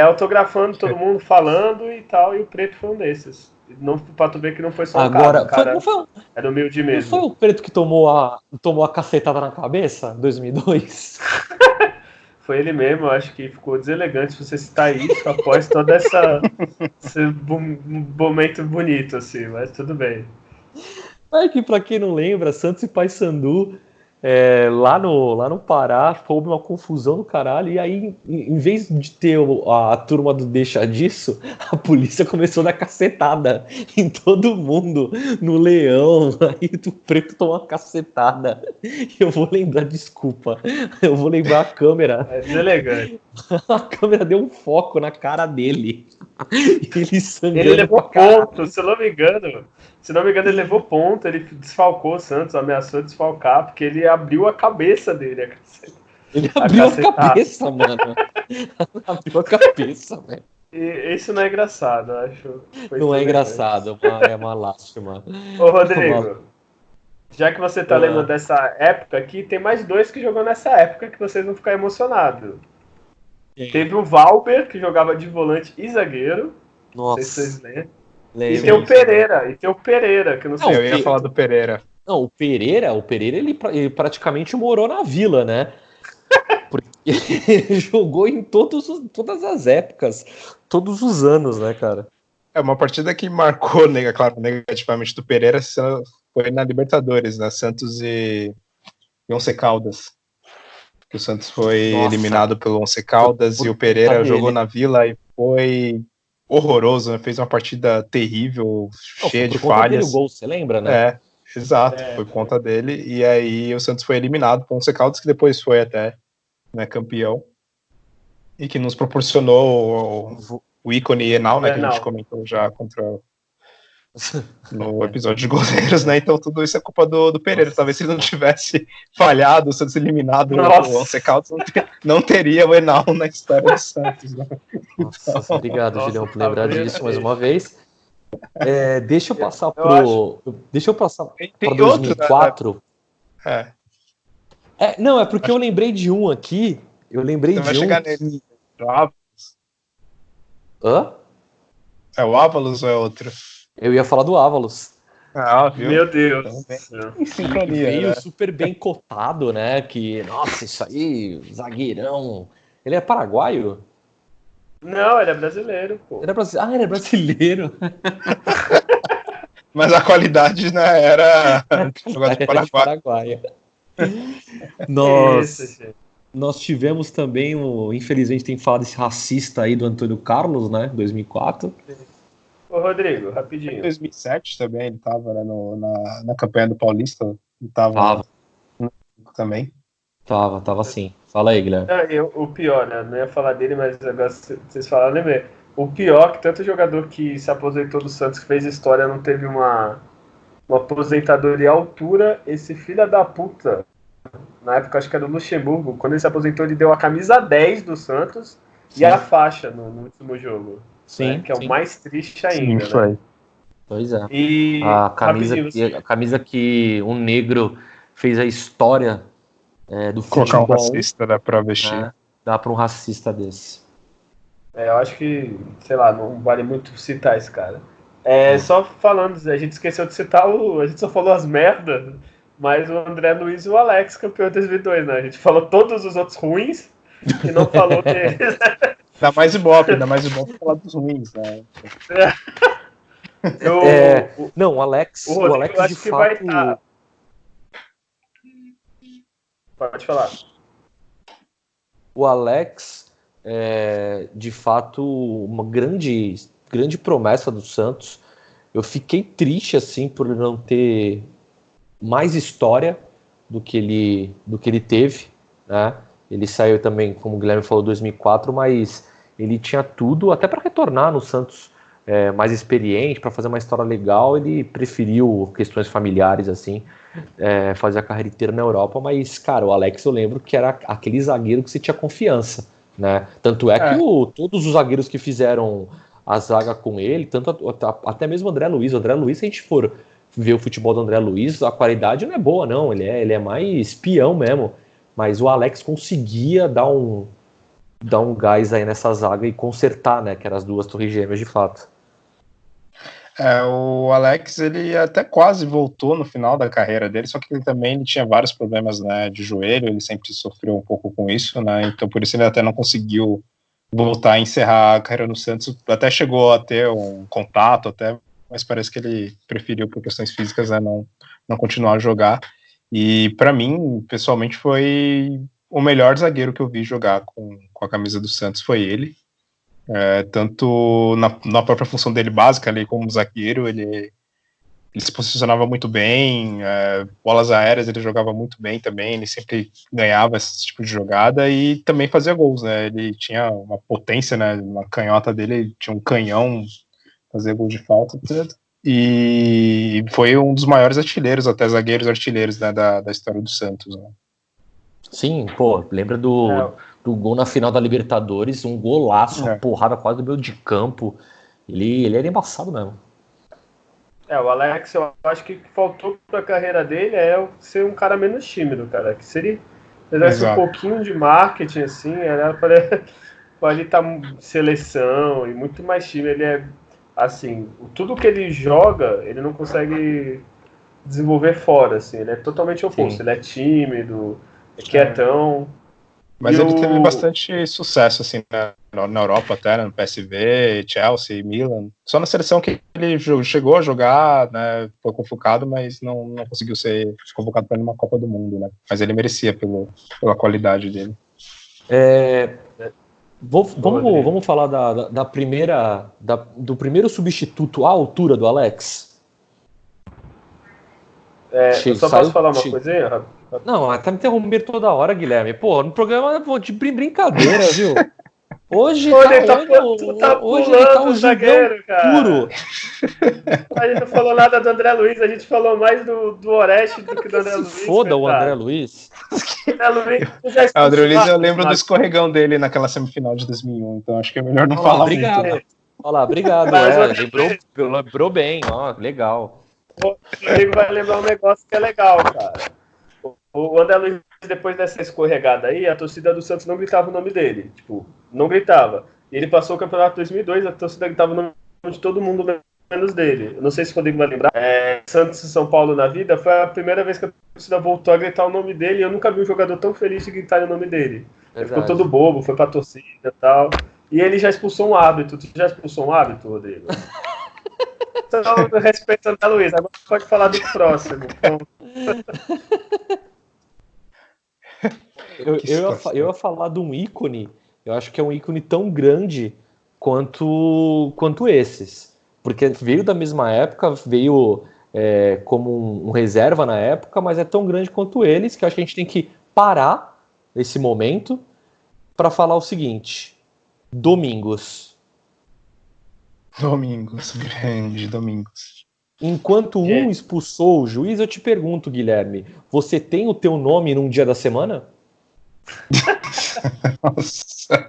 autografando todo mundo, falando e tal. E o Preto foi um desses. Não, pra tu ver que não foi só agora, o cara era humilde mesmo. Não foi o Preto que tomou a cacetada na cabeça em 2002? Foi ele mesmo, eu acho que ficou deselegante você citar isso após todo esse momento bonito, assim, mas tudo bem. É que, pra quem não lembra, Santos e Paysandu, lá no Pará, houve uma confusão do caralho, e aí, em vez de ter a turma do deixa disso, a polícia começou a dar cacetada em todo mundo, no Leão, aí o Preto tomou uma cacetada. Eu vou lembrar, desculpa, eu vou lembrar a câmera. É deselegante. A câmera deu um foco na cara dele. Ele levou ponto, se não me engano, ele levou ponto, ele desfalcou o Santos, ameaçou desfalcar, porque ele abriu a cabeça dele. Ele abriu a cabeça, mano. Abriu a cabeça, velho. E isso não é engraçado, eu acho. Não é engraçado, é uma lástima. Ô, Rodrigo, já que você tá lembrando dessa época aqui, tem mais dois que jogou nessa época que vocês vão ficar emocionados. Teve o Valber, que jogava de volante e zagueiro. Nossa. Não sei se vocês lembram. Lembro. E tem o Pereira, que eu não sei. Eu ia falar do Pereira. Não, o Pereira ele praticamente morou na Vila, né? Porque ele jogou em todas as épocas, todos os anos, né, cara? Uma partida que marcou, claro, negativamente do Pereira foi na Libertadores, né? Santos e Once Caldas. Que o Santos foi eliminado pelo Once Caldas e o Pereira jogou na Vila e foi horroroso, né? Fez uma partida terrível, cheia de falhas. O gol, você lembra, né? Exato, foi por conta dele. E aí o Santos foi eliminado pelo Once Caldas, que depois foi até campeão. E que nos proporcionou o ícone Henal, né? Que a gente comentou já no episódio de goleiros, né? Então tudo isso é culpa do Pereira. Talvez se ele não tivesse falhado, o Santos eliminado no Once Caldas, não teria o Henal na história do Santos, né? Nossa, obrigado, Julião, por lembrar disso mais uma vez. Deixa eu passar para 2004. Né? Não, é porque eu lembrei de um aqui. Eu lembrei de um. Chegar nele. Hã? É o Ávalos ou é outro? Eu ia falar do Ávalos. Ah, viu? Meu Deus. Então, bem, Não. em sincronia, Veio né? super bem cotado, né? Que, nossa, isso aí, zagueirão. Ele é paraguaio? Não, ele é brasileiro, pô. Ah, ele é brasileiro. Mas a qualidade, né, era jogador de Era de Paraguai. Paraguaia. Isso, Nós, gente. nós tivemos também, infelizmente, tem falado esse racista aí do Antônio Carlos, né? 2004. Ô, Rodrigo, Em rapidinho. 2007 também, ele estava, né, na campanha do Paulista, ele estava Tava, também. tava sim. Fala aí, Guilherme. O pior, né? Não ia falar dele, mas agora vocês falaram, eu lembrei. O pior é que tanto jogador que se aposentou do Santos, que fez história, não teve uma aposentadoria à altura. Esse filho da puta, na época acho que era do Luxemburgo, quando ele se aposentou, ele deu a camisa 10 do Santos Sim. e a faixa no último jogo. Sim, Né? Que é sim. o mais triste Sim, ainda, foi. né? Pois é. E rapidinho, A camisa que um negro fez a história do Colocar um futebol, racista, né, pra vestir. né? Dá para um racista desse. eu acho que, sei lá, não vale muito citar esse cara. Não. Só falando, a gente esqueceu de citar a gente só falou as merdas, mas o André Luiz e o Alex, campeão de 2002, né? A gente falou todos os outros ruins e não falou deles. Ainda mais Ibope falar dos ruins, né? Não, o Alex Rodrigo, eu acho de que vai fato. estar. Pode falar. O Alex de fato, uma grande promessa do Santos. Eu fiquei triste assim por ele não ter mais história do que ele teve, né? Ele saiu também, como o Guilherme falou, em 2004, mas ele tinha tudo até para retornar no Santos mais experiente, para fazer uma história legal. Ele preferiu questões familiares assim, fazer a carreira inteira na Europa. Mas, cara, o Alex, eu lembro que era aquele zagueiro que você tinha confiança, né? Tanto é que todos os zagueiros que fizeram a zaga com ele, até mesmo o André Luiz. O André Luiz, se a gente for ver o futebol do André Luiz, a qualidade não é boa, não. Ele é mais peão mesmo. Mas o Alex conseguia dar um gás aí nessa zaga e consertar, né? Que eram as duas torres gêmeas de fato. O Alex, ele até quase voltou no final da carreira dele, só que ele também tinha vários problemas, né, de joelho, ele sempre sofreu um pouco com isso, né, então por isso ele até não conseguiu voltar a encerrar a carreira no Santos, até chegou a ter um contato, até, mas parece que ele preferiu por questões físicas, né, não continuar a jogar. E para mim, pessoalmente, foi o melhor zagueiro que eu vi jogar com a camisa do Santos, foi ele. Tanto na própria função dele básica, ali como zagueiro, ele se posicionava muito bem, bolas aéreas ele jogava muito bem também, ele sempre ganhava esse tipo de jogada e também fazia gols, né? Ele tinha uma potência, né? Uma canhota dele, ele tinha um canhão, fazia gol de falta, tudo. E foi um dos maiores artilheiros, até zagueiros artilheiros, né, da história do Santos, né? Sim, pô, lembra do gol na final da Libertadores, um golaço, uma porrada quase do meio de campo. Ele era embaçado mesmo. O Alex, eu acho que faltou para a carreira dele ser um cara menos tímido, cara. Que se ele fizesse um pouquinho de marketing, assim, era para ele estar seleção e muito mais tímido. Ele é, assim, tudo que ele joga, ele não consegue desenvolver fora, assim. Ele é totalmente oposto. Sim. Ele é tímido, é quietão. Mas ele teve bastante sucesso, assim, na Europa até, no PSV, Chelsea, Milan. Só na seleção que ele chegou a jogar, né, foi convocado, mas não conseguiu ser convocado para nenhuma Copa do Mundo, né? Mas ele merecia pela qualidade dele. Vamos falar do primeiro substituto à altura do Alex? Eu só posso falar uma coisinha, Rafa? Não, tá me interrompendo toda hora, Guilherme. Pô, no programa de brincadeira, viu? Hoje ele tá um zagueiro, puro. A gente não falou nada do André Luiz, a gente falou mais do Oreste do que do André Luiz. Foda o André Luiz. O André Luiz, eu lembro do escorregão dele naquela semifinal de 2001, então acho que é melhor não falar obrigado. muito. Olha lá, obrigado. Lembrou bem, ó, legal. O Rodrigo vai lembrar um negócio que é legal, cara. O André Luiz, depois dessa escorregada aí, a torcida do Santos não gritava o nome dele. Tipo, não gritava. E ele passou o campeonato 2002, a torcida gritava o nome de todo mundo, menos dele. Eu não sei se o Rodrigo vai lembrar. Santos e São Paulo na vida, foi a primeira vez que a torcida voltou a gritar o nome dele, e eu nunca vi um jogador tão feliz de gritar o nome dele. Ele ficou todo bobo, foi pra torcida e tal. E ele já expulsou um árbitro. Tu já expulsou um árbitro, Rodrigo? Então, respeitando a Luiz, agora pode falar do próximo. Eu ia falar de um ícone, eu acho que é um ícone tão grande quanto esses. Porque veio da mesma época, veio como um reserva na época, mas é tão grande quanto eles, que eu acho que a gente tem que parar esse momento para falar o seguinte: Domingos. Grande Domingos. Enquanto um expulsou o juiz, eu te pergunto, Guilherme, você tem o teu nome num dia da semana? Nossa.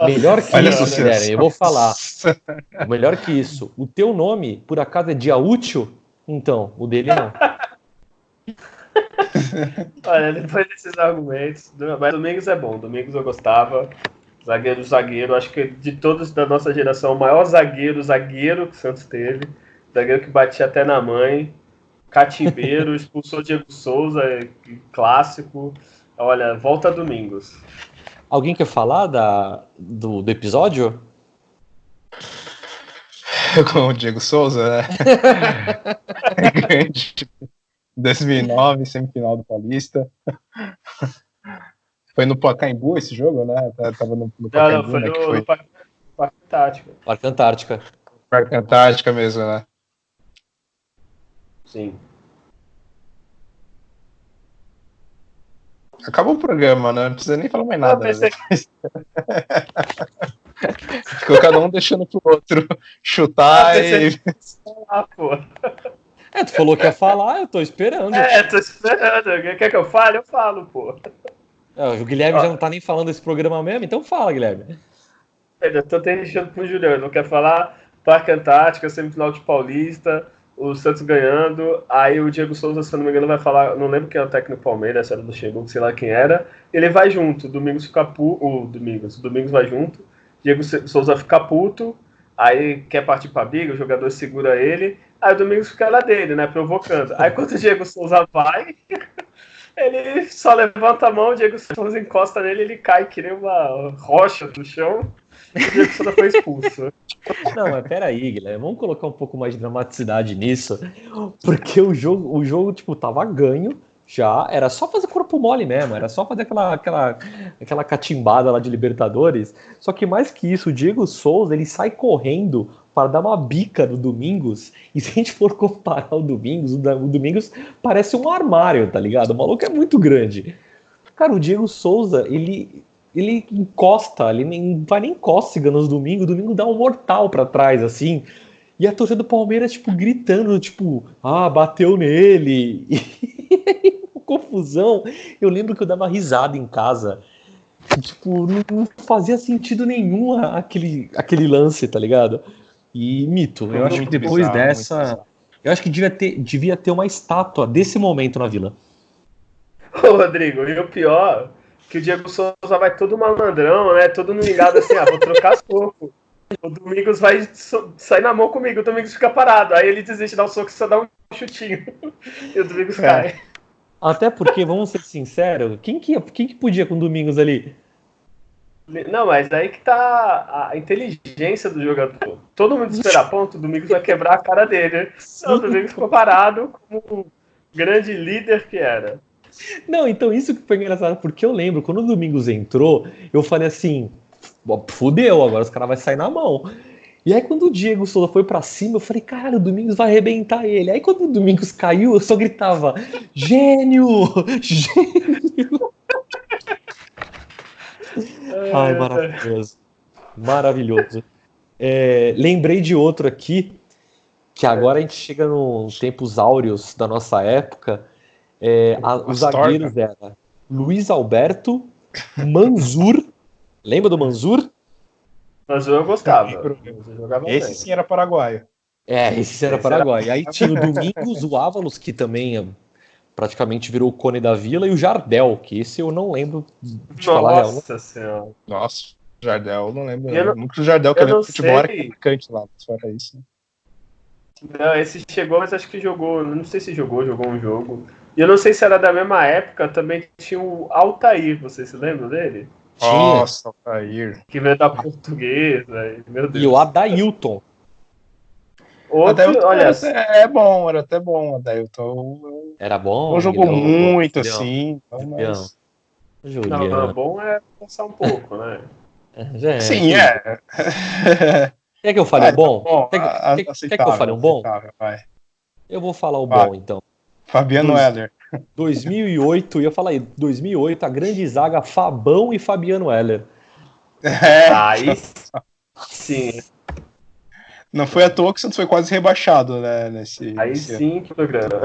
Melhor que isso, Guilherme, eu vou falar. Melhor que isso. O teu nome, por acaso, é dia útil? Então, o dele não. Olha, depois desses argumentos, mas Domingos é bom. Domingos eu gostava. Zagueiro, acho que de todos da nossa geração, o maior zagueiro que o Santos teve. Zagueiro que batia até na mãe. Catimbeiro, expulsou Diego Souza, clássico. Olha, volta Domingos. Alguém quer falar do episódio? Com o Diego Souza, né? Grande. 2009, semifinal do Paulista. Foi no Pacaembu esse jogo, né? Tava no Pacaembu, não, foi no Parque Antártica. Parque Antártica. Parque Antártica mesmo, né? Sim. Acabou o programa, né? Não precisa nem falar mais nada. Pensei... Ficou cada um deixando pro outro chutar pô. Tu falou que ia falar, eu tô esperando. Tô esperando. Quer que eu fale? Eu falo, pô. O Guilherme já não tá nem falando desse programa mesmo, então fala, Guilherme. Eu tô deixando pro Juliano. Não quer falar? Parque Antártica, semifinal de Paulista, o Santos ganhando, aí o Diego Souza, se eu não me engano, vai falar, não lembro quem é o técnico do Palmeiras, se era do Luxemburgo, sei lá quem era, ele vai junto, o Domingos vai junto, Diego Souza fica puto, aí quer partir pra briga, o jogador segura ele, aí o Domingos fica lá dele, né, provocando. Aí quando o Diego Souza vai, ele só levanta a mão, o Diego Souza encosta nele, ele cai que nem uma rocha do chão, e o Diego Souza foi expulso. Não, mas peraí, Guilherme, vamos colocar um pouco mais de dramaticidade nisso, porque o jogo tipo, tava ganho já, era só fazer corpo mole mesmo, era só fazer aquela catimbada lá de Libertadores, só que mais que isso, o Diego Souza, ele sai correndo para dar uma bica no Domingos, e se a gente for comparar o Domingos parece um armário, tá ligado? O maluco é muito grande. Cara, o Diego Souza, ele encosta, ele nem vai nem cócega nos domingos, o domingo dá um mortal pra trás, assim, e a torcida do Palmeiras, tipo, gritando, tipo, bateu nele, e confusão. Eu lembro que eu dava risada em casa, tipo, não fazia sentido nenhum aquele lance, tá ligado? E mito, eu acho que depois dessa, eu acho que devia ter uma estátua desse momento na Vila. Ô, Rodrigo, e o pior... que o Diego Souza vai todo malandrão, né? Todo ligado assim, vou trocar soco. O Domingos vai sair na mão comigo, o Domingos fica parado. Aí ele desiste de dar um soco e só dá um chutinho. E o Domingos cai. Até porque, vamos ser sinceros, quem que podia com o Domingos ali? Não, mas aí que tá a inteligência do jogador. Todo mundo espera ponto, o Domingos vai quebrar a cara dele. Então, o Domingos ficou parado como um grande líder que era. Não, então isso que foi engraçado, porque eu lembro, quando o Domingos entrou, eu falei assim, fudeu, agora os caras vão sair na mão. E aí quando o Diego Souza foi pra cima, eu falei, caralho, o Domingos vai arrebentar ele. Aí quando o Domingos caiu, eu só gritava, gênio! Gênio! Ai, maravilhoso. Maravilhoso. Lembrei de outro aqui, que agora a gente chega nos tempos áureos da nossa época. Os zagueiros eram Luiz Alberto, Manzur. Lembra do Manzur? Manzur eu gostava. Esse sim era paraguaio. Esse era paraguaio. E aí tinha o Domingos, o Ávalos, que também praticamente virou o Cone da Vila, e o Jardel, que esse eu não lembro de falar real. Nossa senhora. Nossa, Jardel, eu não lembro. Muito do Jardel que eu lembro do futebol era marcante lá, fora isso. Né? Não, esse chegou, mas acho que jogou. Não sei se jogou um jogo. E eu não sei se era da mesma época, também tinha o Altair, você se lembra dele? Tinha. Nossa, Altair. Que veio da Portuguesa, meu Deus. E o Adailton. Outro, Adailton olha, era até bom, Adailton. Era bom. Não jogou Julião, muito Julião, assim, então, Julião. mas. não, Julião. bom é pensar um pouco, né? Sim, é. Quer que eu fale um bom? Bom, Quer que eu fale um bom? Vai. Eu vou falar o Vai. bom, então. Fabiano Heller. 2008, eu ia falar aí, 2008, a grande zaga Fabão e Fabiano Heller. Aí sim, Não foi à toa que o Santos foi quase rebaixado, né? Nesse ano. sim que programa.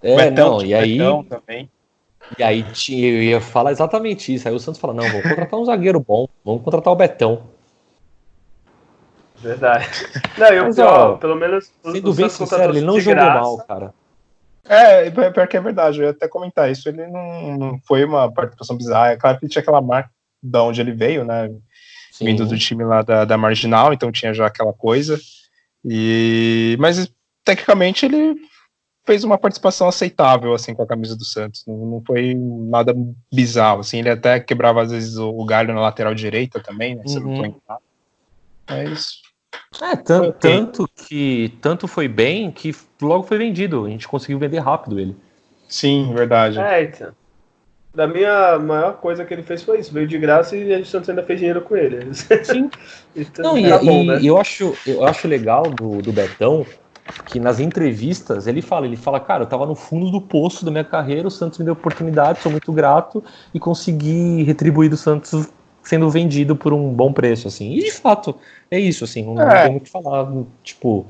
Betão, e aí, Betão também. eu ia falar exatamente isso. Aí o Santos fala, não, vamos contratar um zagueiro bom, vamos contratar o Betão. Verdade. Não, e o Mas, pior, ó, pelo menos Sendo o bem Santos sincero, contratou ele não de jogou graça. mal, cara. Pior que é verdade, eu ia até comentar isso. Ele não foi uma participação bizarra. É claro que ele tinha aquela marca de onde ele veio, né? Sim. Vindo do time lá da Marginal, então tinha já aquela coisa. Mas, tecnicamente, ele fez uma participação aceitável, assim, com a camisa do Santos. Não foi nada bizarro, assim. Ele até quebrava, às vezes, o galho na lateral direita também, né? Se eu não tô enganado. Mas... Tanto foi bem que logo foi vendido. A gente conseguiu vender rápido ele. Sim, verdade. Então. Da minha maior coisa que ele fez foi isso. Veio de graça e a Santos ainda fez dinheiro com ele. Sim. Então, Não, bom, né? eu acho legal do Betão que nas entrevistas ele fala, cara, eu tava no fundo do poço da minha carreira, o Santos me deu oportunidade, sou muito grato e consegui retribuir do Santos sendo vendido por um bom preço, assim. E de fato, é isso, assim, não tem muito o que falar. Tipo,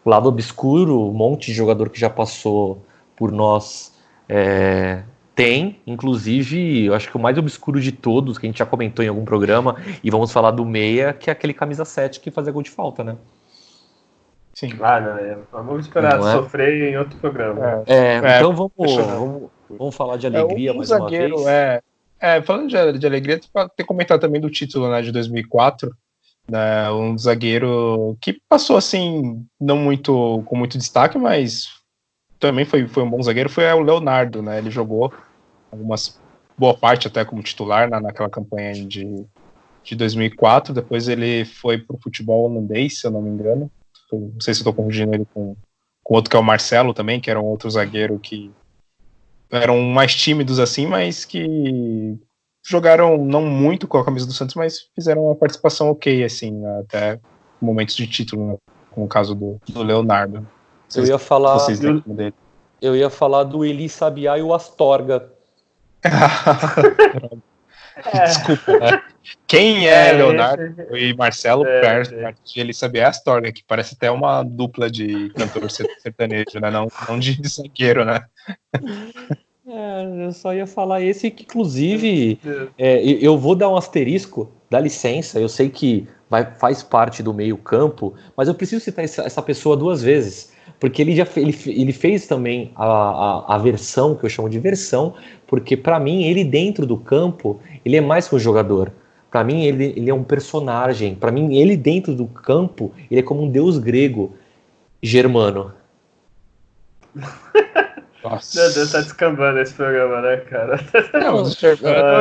o lado obscuro, um monte de jogador que já passou por nós tem, inclusive, eu acho que o mais obscuro de todos, que a gente já comentou em algum programa, e vamos falar do meia, que é aquele camisa 7 que fazia gol de falta, né? Sim. Vamos esperar sofrer em outro programa. Então vamos falar de alegria mais zagueiro, uma vez. Falando de alegria, ter comentado também do título, né, de 2004, né, um zagueiro que passou assim, não muito com muito destaque, mas também foi um bom zagueiro, foi o Leonardo, né? Ele jogou boa parte até como titular naquela campanha de 2004. Depois ele foi pro futebol holandês, se eu não me engano. Não sei se eu tô confundindo ele com outro que é o Marcelo também, que era um outro zagueiro que eram mais tímidos assim, mas que jogaram não muito com a camisa do Santos, mas fizeram uma participação ok, assim, né, até momentos de título, né, como o caso do Leonardo. Eu ia falar do Eli Sabiá e o Astorga. Desculpa, né? Quem é Leonardo e Marcelo perto de Eli Sabiá e Astorga, que parece até uma dupla de cantor sertanejo, né? Não de zagueiro, né? Eu só ia falar esse que, inclusive, eu vou dar um asterisco, dá licença, eu sei que faz parte do meio campo, mas eu preciso citar essa pessoa duas vezes, porque ele fez também a versão, que eu chamo de versão, porque para mim, ele dentro do campo, ele é mais que um jogador. Para mim, ele é um personagem. Para mim, ele dentro do campo, ele é como um deus grego, Germano. Nossa. Meu Deus, tá descambando esse programa, né, cara?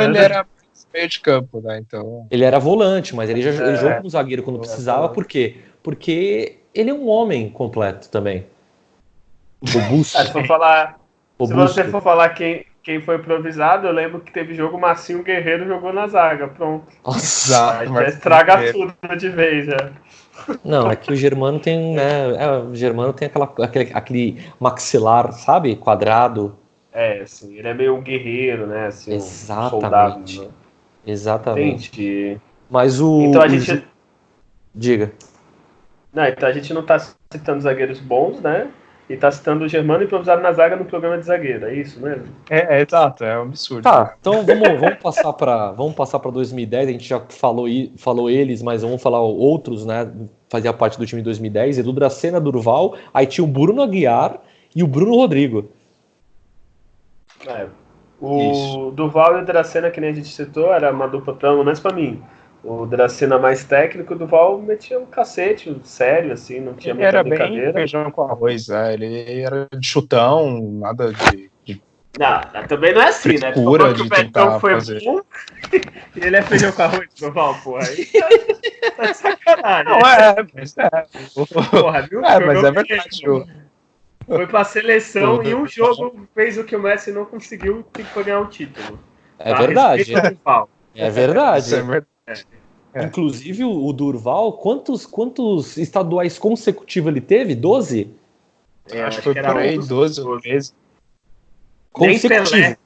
Ele era meio de campo, né? Então... Ele era volante, mas ele jogou como zagueiro quando precisava. Por quê? Porque ele é um homem completo também. Robusto. Se você for falar quem foi improvisado, eu lembro que teve jogo Marcinho Guerreiro jogou na zaga. Pronto. Nossa, já estraga tudo de vez, já. Não, é que o Germano tem, né? O Germano tem aquele maxilar, sabe? Quadrado. Sim, ele é meio um guerreiro, né? Assim, exatamente. Um soldado, né? Exatamente. Entendi. Mas então a gente. Diga. Não, então a gente não tá citando zagueiros bons, né? E tá citando o Germano improvisado na zaga no programa de zagueiro, é isso mesmo? Exato, é um absurdo. Tá, então vamos passar para 2010, a gente já falou eles, mas vamos falar outros, né? Fazia parte do time de 2010, Edu Dracena, Durval, aí tinha o Bruno Aguiar e o Bruno Rodrigo. O Durval e o Dracena, que nem a gente citou, era uma dupla, pelo menos pra mim, O Dracena mais técnico, o Duval metia um cacete, sério, assim, não tinha muita Era brincadeira. bem feijão com arroz, ele era de chutão, nada de Não, também não é assim, né? Tu frescura falou que de o Betão tentar foi fazer. bom e ele é feijão com arroz, Duval, porra. Aí tá de sacanagem. Não, mas Porra, viu? mas Jogou é verdade. bem. Foi pra seleção e um jogo fez o que o Messi não conseguiu, que foi ganhar o título. É verdade. Respeita o Duval. É verdade. Isso é verdade. Inclusive, o Durval, quantos estaduais consecutivos ele teve? 12? Acho que foi por aí, 12 ou 13. Nem Consecutivo. Pelé.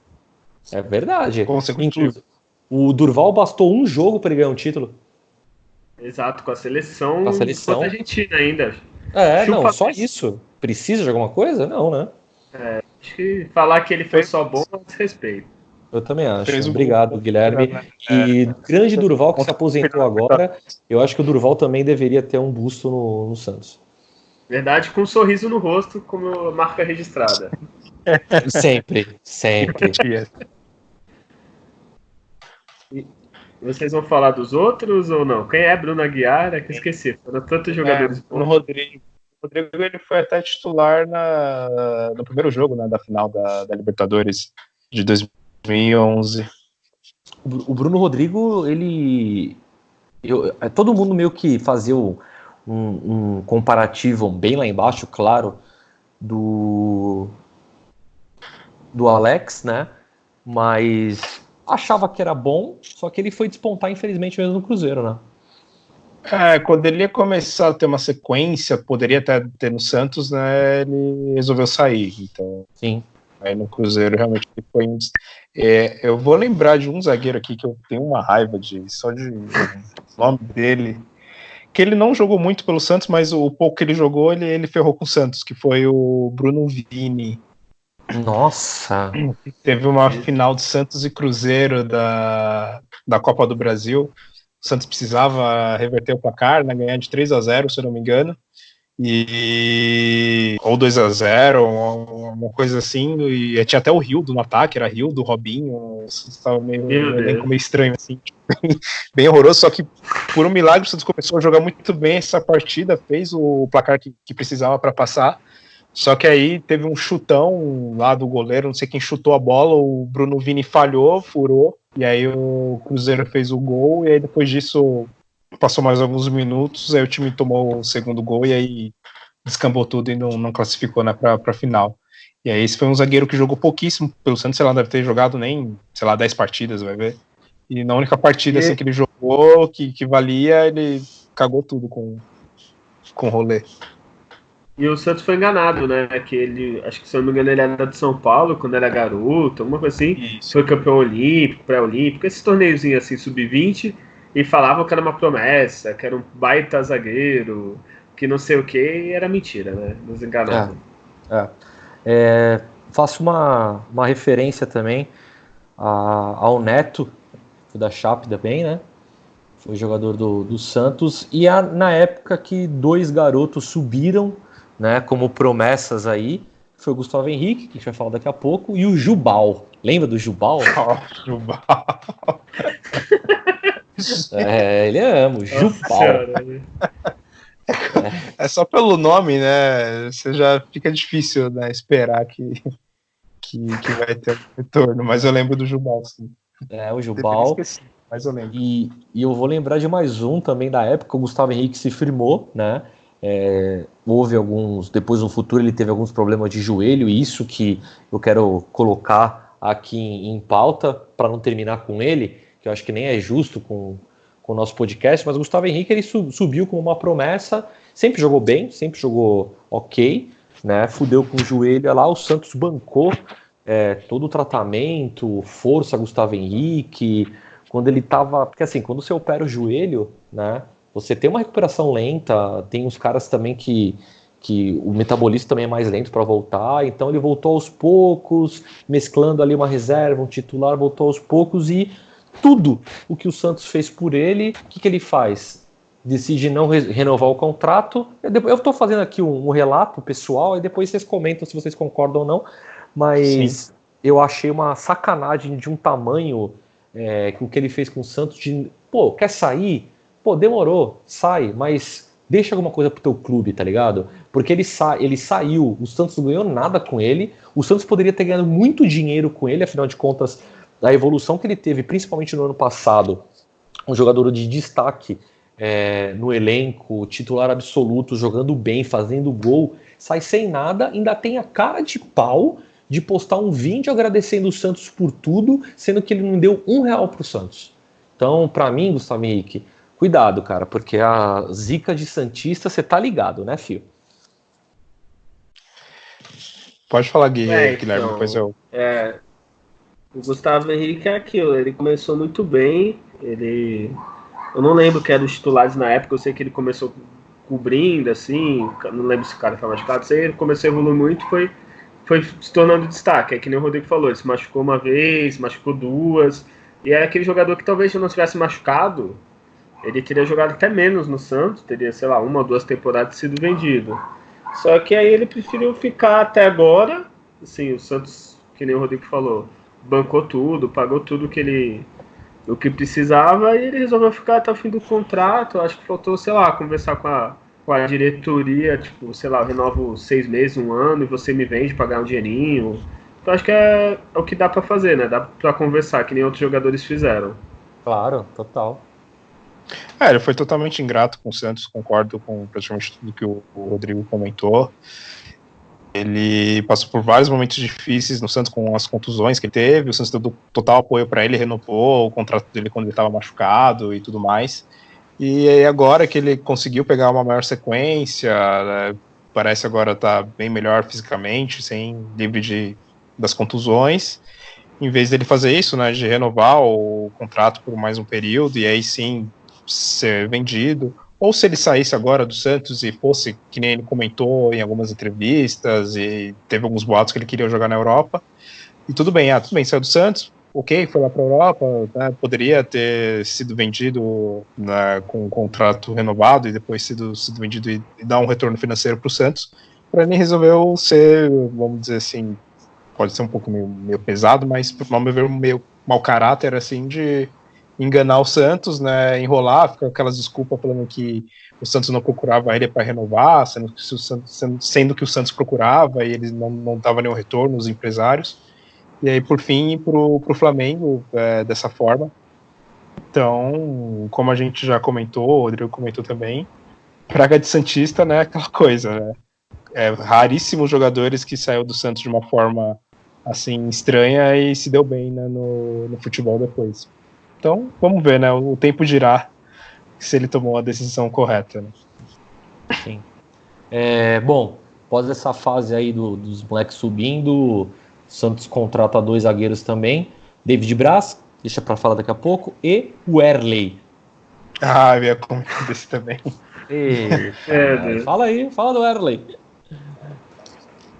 É verdade. Consecutivo. O Durval bastou um jogo para ele ganhar um título. Exato, com a seleção. Com a seleção. Contra a Argentina ainda. Não, Chupa só Messi. isso. Precisa de alguma coisa? Não, né? Acho que falar que ele foi só bom é desrespeito. Eu também acho. Fez um Obrigado, gol. Guilherme. E grande Durval que se aposentou agora. Eu acho que o Durval também deveria ter um busto no Santos. Verdade, com um sorriso no rosto, como marca registrada. Sempre. Vocês vão falar dos outros ou não? Quem é Bruno Aguiar? É que eu esqueci. Foram tantos jogadores No Rodrigo. O Rodrigo ele foi até titular no primeiro jogo, né, da final da Libertadores de 2011. O Bruno Rodrigo, todo mundo meio que fazia um comparativo bem lá embaixo, claro, do Alex, né? Mas achava que era bom, só que ele foi despontar, infelizmente, mesmo no Cruzeiro, né? Quando ele ia começar a ter uma sequência, poderia até ter no Santos, né? Ele resolveu sair. Então, sim. Aí no Cruzeiro realmente ele foi eu vou lembrar de um zagueiro aqui que eu tenho uma raiva só de nome dele, que ele não jogou muito pelo Santos, mas o pouco que ele jogou, ele ferrou com o Santos, que foi o Bruno Vini. Nossa! Teve uma final de Santos e Cruzeiro da Copa do Brasil. O Santos precisava reverter o placar, né, ganhar de 3-0, se eu não me engano. Ou 2-0, uma coisa assim, e tinha até o Rildo no ataque, era Rildo, Robinho, estava meio estranho, assim, bem horroroso, só que por um milagre o Santos começou a jogar muito bem essa partida, fez o placar que precisava para passar, só que aí teve um chutão lá do goleiro, não sei quem chutou a bola, o Bruno Vini falhou, furou, e aí o Cruzeiro fez o gol, e aí depois disso passou mais alguns minutos, aí o time tomou o segundo gol e aí descambou tudo e não classificou, né, pra final. E aí esse foi um zagueiro que jogou pouquíssimo pelo Santos, sei lá, deve ter jogado nem, 10 partidas, vai ver. E na única partida assim, que ele jogou, que valia, ele cagou tudo com o rolê. E o Santos foi enganado, né? Que ele, acho que se eu não me engano, ele era de São Paulo quando era garoto, alguma coisa assim. Isso. Foi campeão olímpico, pré-olímpico, esse torneiozinho assim, sub-20. E falavam que era uma promessa, que era um baita zagueiro, que não sei o que, e era mentira, né? Nos enganavam. Faço uma referência também ao Neto, da Chape também, né? Foi jogador do Santos. E na época que dois garotos subiram, né, como promessas aí, foi o Gustavo Henrique, que a gente vai falar daqui a pouco, e o Jubal. Lembra do Jubal? Jubal. Ele ama, o Jubal. É só pelo nome, né? Você já fica difícil, né, esperar que vai ter um retorno, mas eu lembro do Jubal, sim. O Jubal. Esqueci, mas eu lembro. E eu vou lembrar de mais um também da época, o Gustavo Henrique se firmou, né? Houve depois no futuro ele teve alguns problemas de joelho, e isso que eu quero colocar aqui em pauta, para não terminar com ele, que eu acho que nem é justo com o nosso podcast, mas o Gustavo Henrique ele subiu como uma promessa, sempre jogou bem, sempre jogou ok, né? Fudeu com o joelho lá, o Santos bancou todo o tratamento, força Gustavo Henrique, quando ele tava, porque assim, quando você opera o joelho, né, você tem uma recuperação lenta, tem uns caras também que o metabolismo também é mais lento para voltar, então ele voltou aos poucos, mesclando ali uma reserva, um titular, voltou aos poucos, e tudo o que o Santos fez por ele, o que ele faz? Decide não renovar o contrato. Eu estou fazendo aqui um relato pessoal, e depois vocês comentam se vocês concordam ou não, mas sim, eu achei uma sacanagem de um tamanho, o que ele fez com o Santos, de Pô, quer sair? Pô, demorou, sai, mas deixa alguma coisa pro teu clube, tá ligado? Porque ele saiu, o Santos não ganhou nada com ele, o Santos poderia ter ganhado muito dinheiro com ele, afinal de contas, a evolução que ele teve, principalmente no ano passado, um jogador de destaque no elenco, titular absoluto, jogando bem, fazendo gol, sai sem nada, ainda tem a cara de pau de postar um vídeo agradecendo o Santos por tudo, sendo que ele não deu R$1 pro Santos. Então, pra mim, Gustavo Henrique, cuidado, cara, porque a zica de santista, você tá ligado, né, filho? Pode falar, Guilherme, então, depois eu... O Gustavo Henrique é aquilo, ele começou muito bem, eu não lembro quem era os titulares na época, eu sei que ele começou cobrindo, assim, não lembro se o cara estava machucado, sei, ele começou a evoluir muito, foi se tornando destaque, é que nem o Rodrigo falou, ele se machucou uma vez, machucou duas, e é aquele jogador que talvez se não tivesse machucado, ele teria jogado até menos no Santos, teria, sei lá, 1 ou 2 temporadas sido vendido. Só que aí ele preferiu ficar até agora, assim, o Santos, que nem o Rodrigo falou, bancou tudo, pagou tudo o que precisava, e ele resolveu ficar até o fim do contrato. Acho que faltou, sei lá, conversar com a diretoria, tipo, sei lá, eu renovo 6 meses, 1 ano, e você me vende pra ganhar um dinheirinho. Então acho que é o que dá pra fazer, né? Dá pra conversar, que nem outros jogadores fizeram. Claro, total. Ele foi totalmente ingrato com o Santos, concordo com praticamente tudo que o Rodrigo comentou. Ele passou por vários momentos difíceis no Santos com as contusões que ele teve, o Santos deu total apoio para ele, renovou o contrato dele quando ele estava machucado e tudo mais. E aí agora que ele conseguiu pegar uma maior sequência, parece agora estar bem melhor fisicamente, livre das contusões. Em vez dele fazer isso, né, de renovar o contrato por mais um período e aí sim ser vendido, ou se ele saísse agora do Santos e fosse, que nem ele comentou em algumas entrevistas, e teve alguns boatos que ele queria jogar na Europa, e tudo bem, saiu do Santos, ok, foi lá para a Europa, né, poderia ter sido vendido, né, com um contrato renovado e depois sido vendido e dar um retorno financeiro para o Santos. Para mim resolveu ser, vamos dizer assim, pode ser um pouco meio pesado, mas ao meu ver meio mau caráter, assim, de enganar o Santos, né, enrolar, ficar aquelas desculpas falando que o Santos não procurava ele para renovar, sendo que o Santos procurava e eles não davam nenhum retorno, os empresários. E aí, por fim, pro Flamengo, dessa forma. Então, como a gente já comentou, o Rodrigo comentou também, praga de santista, né, aquela coisa, né? Raríssimos jogadores que saiu do Santos de uma forma assim estranha e se deu bem, né, no futebol depois. Então, vamos ver, né? O tempo dirá se ele tomou a decisão correta. Né? Sim. Bom, após essa fase aí dos moleques subindo, o Santos contrata 2 zagueiros também. David Braz, deixa pra falar daqui a pouco, e o Wehrli. Eu ia comentar desse também. Fala do Wehrli.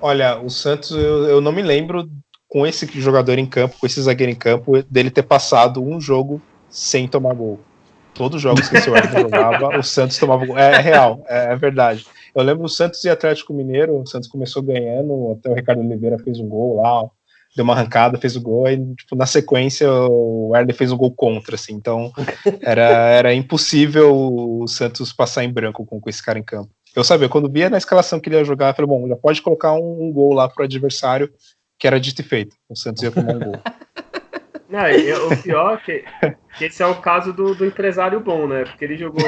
Olha, o Santos, eu não me lembro com esse jogador em campo, com esse zagueiro em campo, dele ter passado um jogo sem tomar gol. Todos os jogos que esse Wehrli jogava, o Santos tomava gol. É real, é verdade. Eu lembro o Santos e Atlético Mineiro, o Santos começou ganhando, até o Ricardo Oliveira fez um gol lá, deu uma arrancada, fez o gol, e tipo, na sequência o Wehrli fez um gol contra, assim, então era impossível o Santos passar em branco com esse cara em campo. Eu sabia, quando via na escalação que ele ia jogar, eu falei, bom, já pode colocar um gol lá pro adversário, que era dito e feito. O Santos ia tomar um gol. O pior é que esse é o caso do empresário bom, né? Porque ele jogou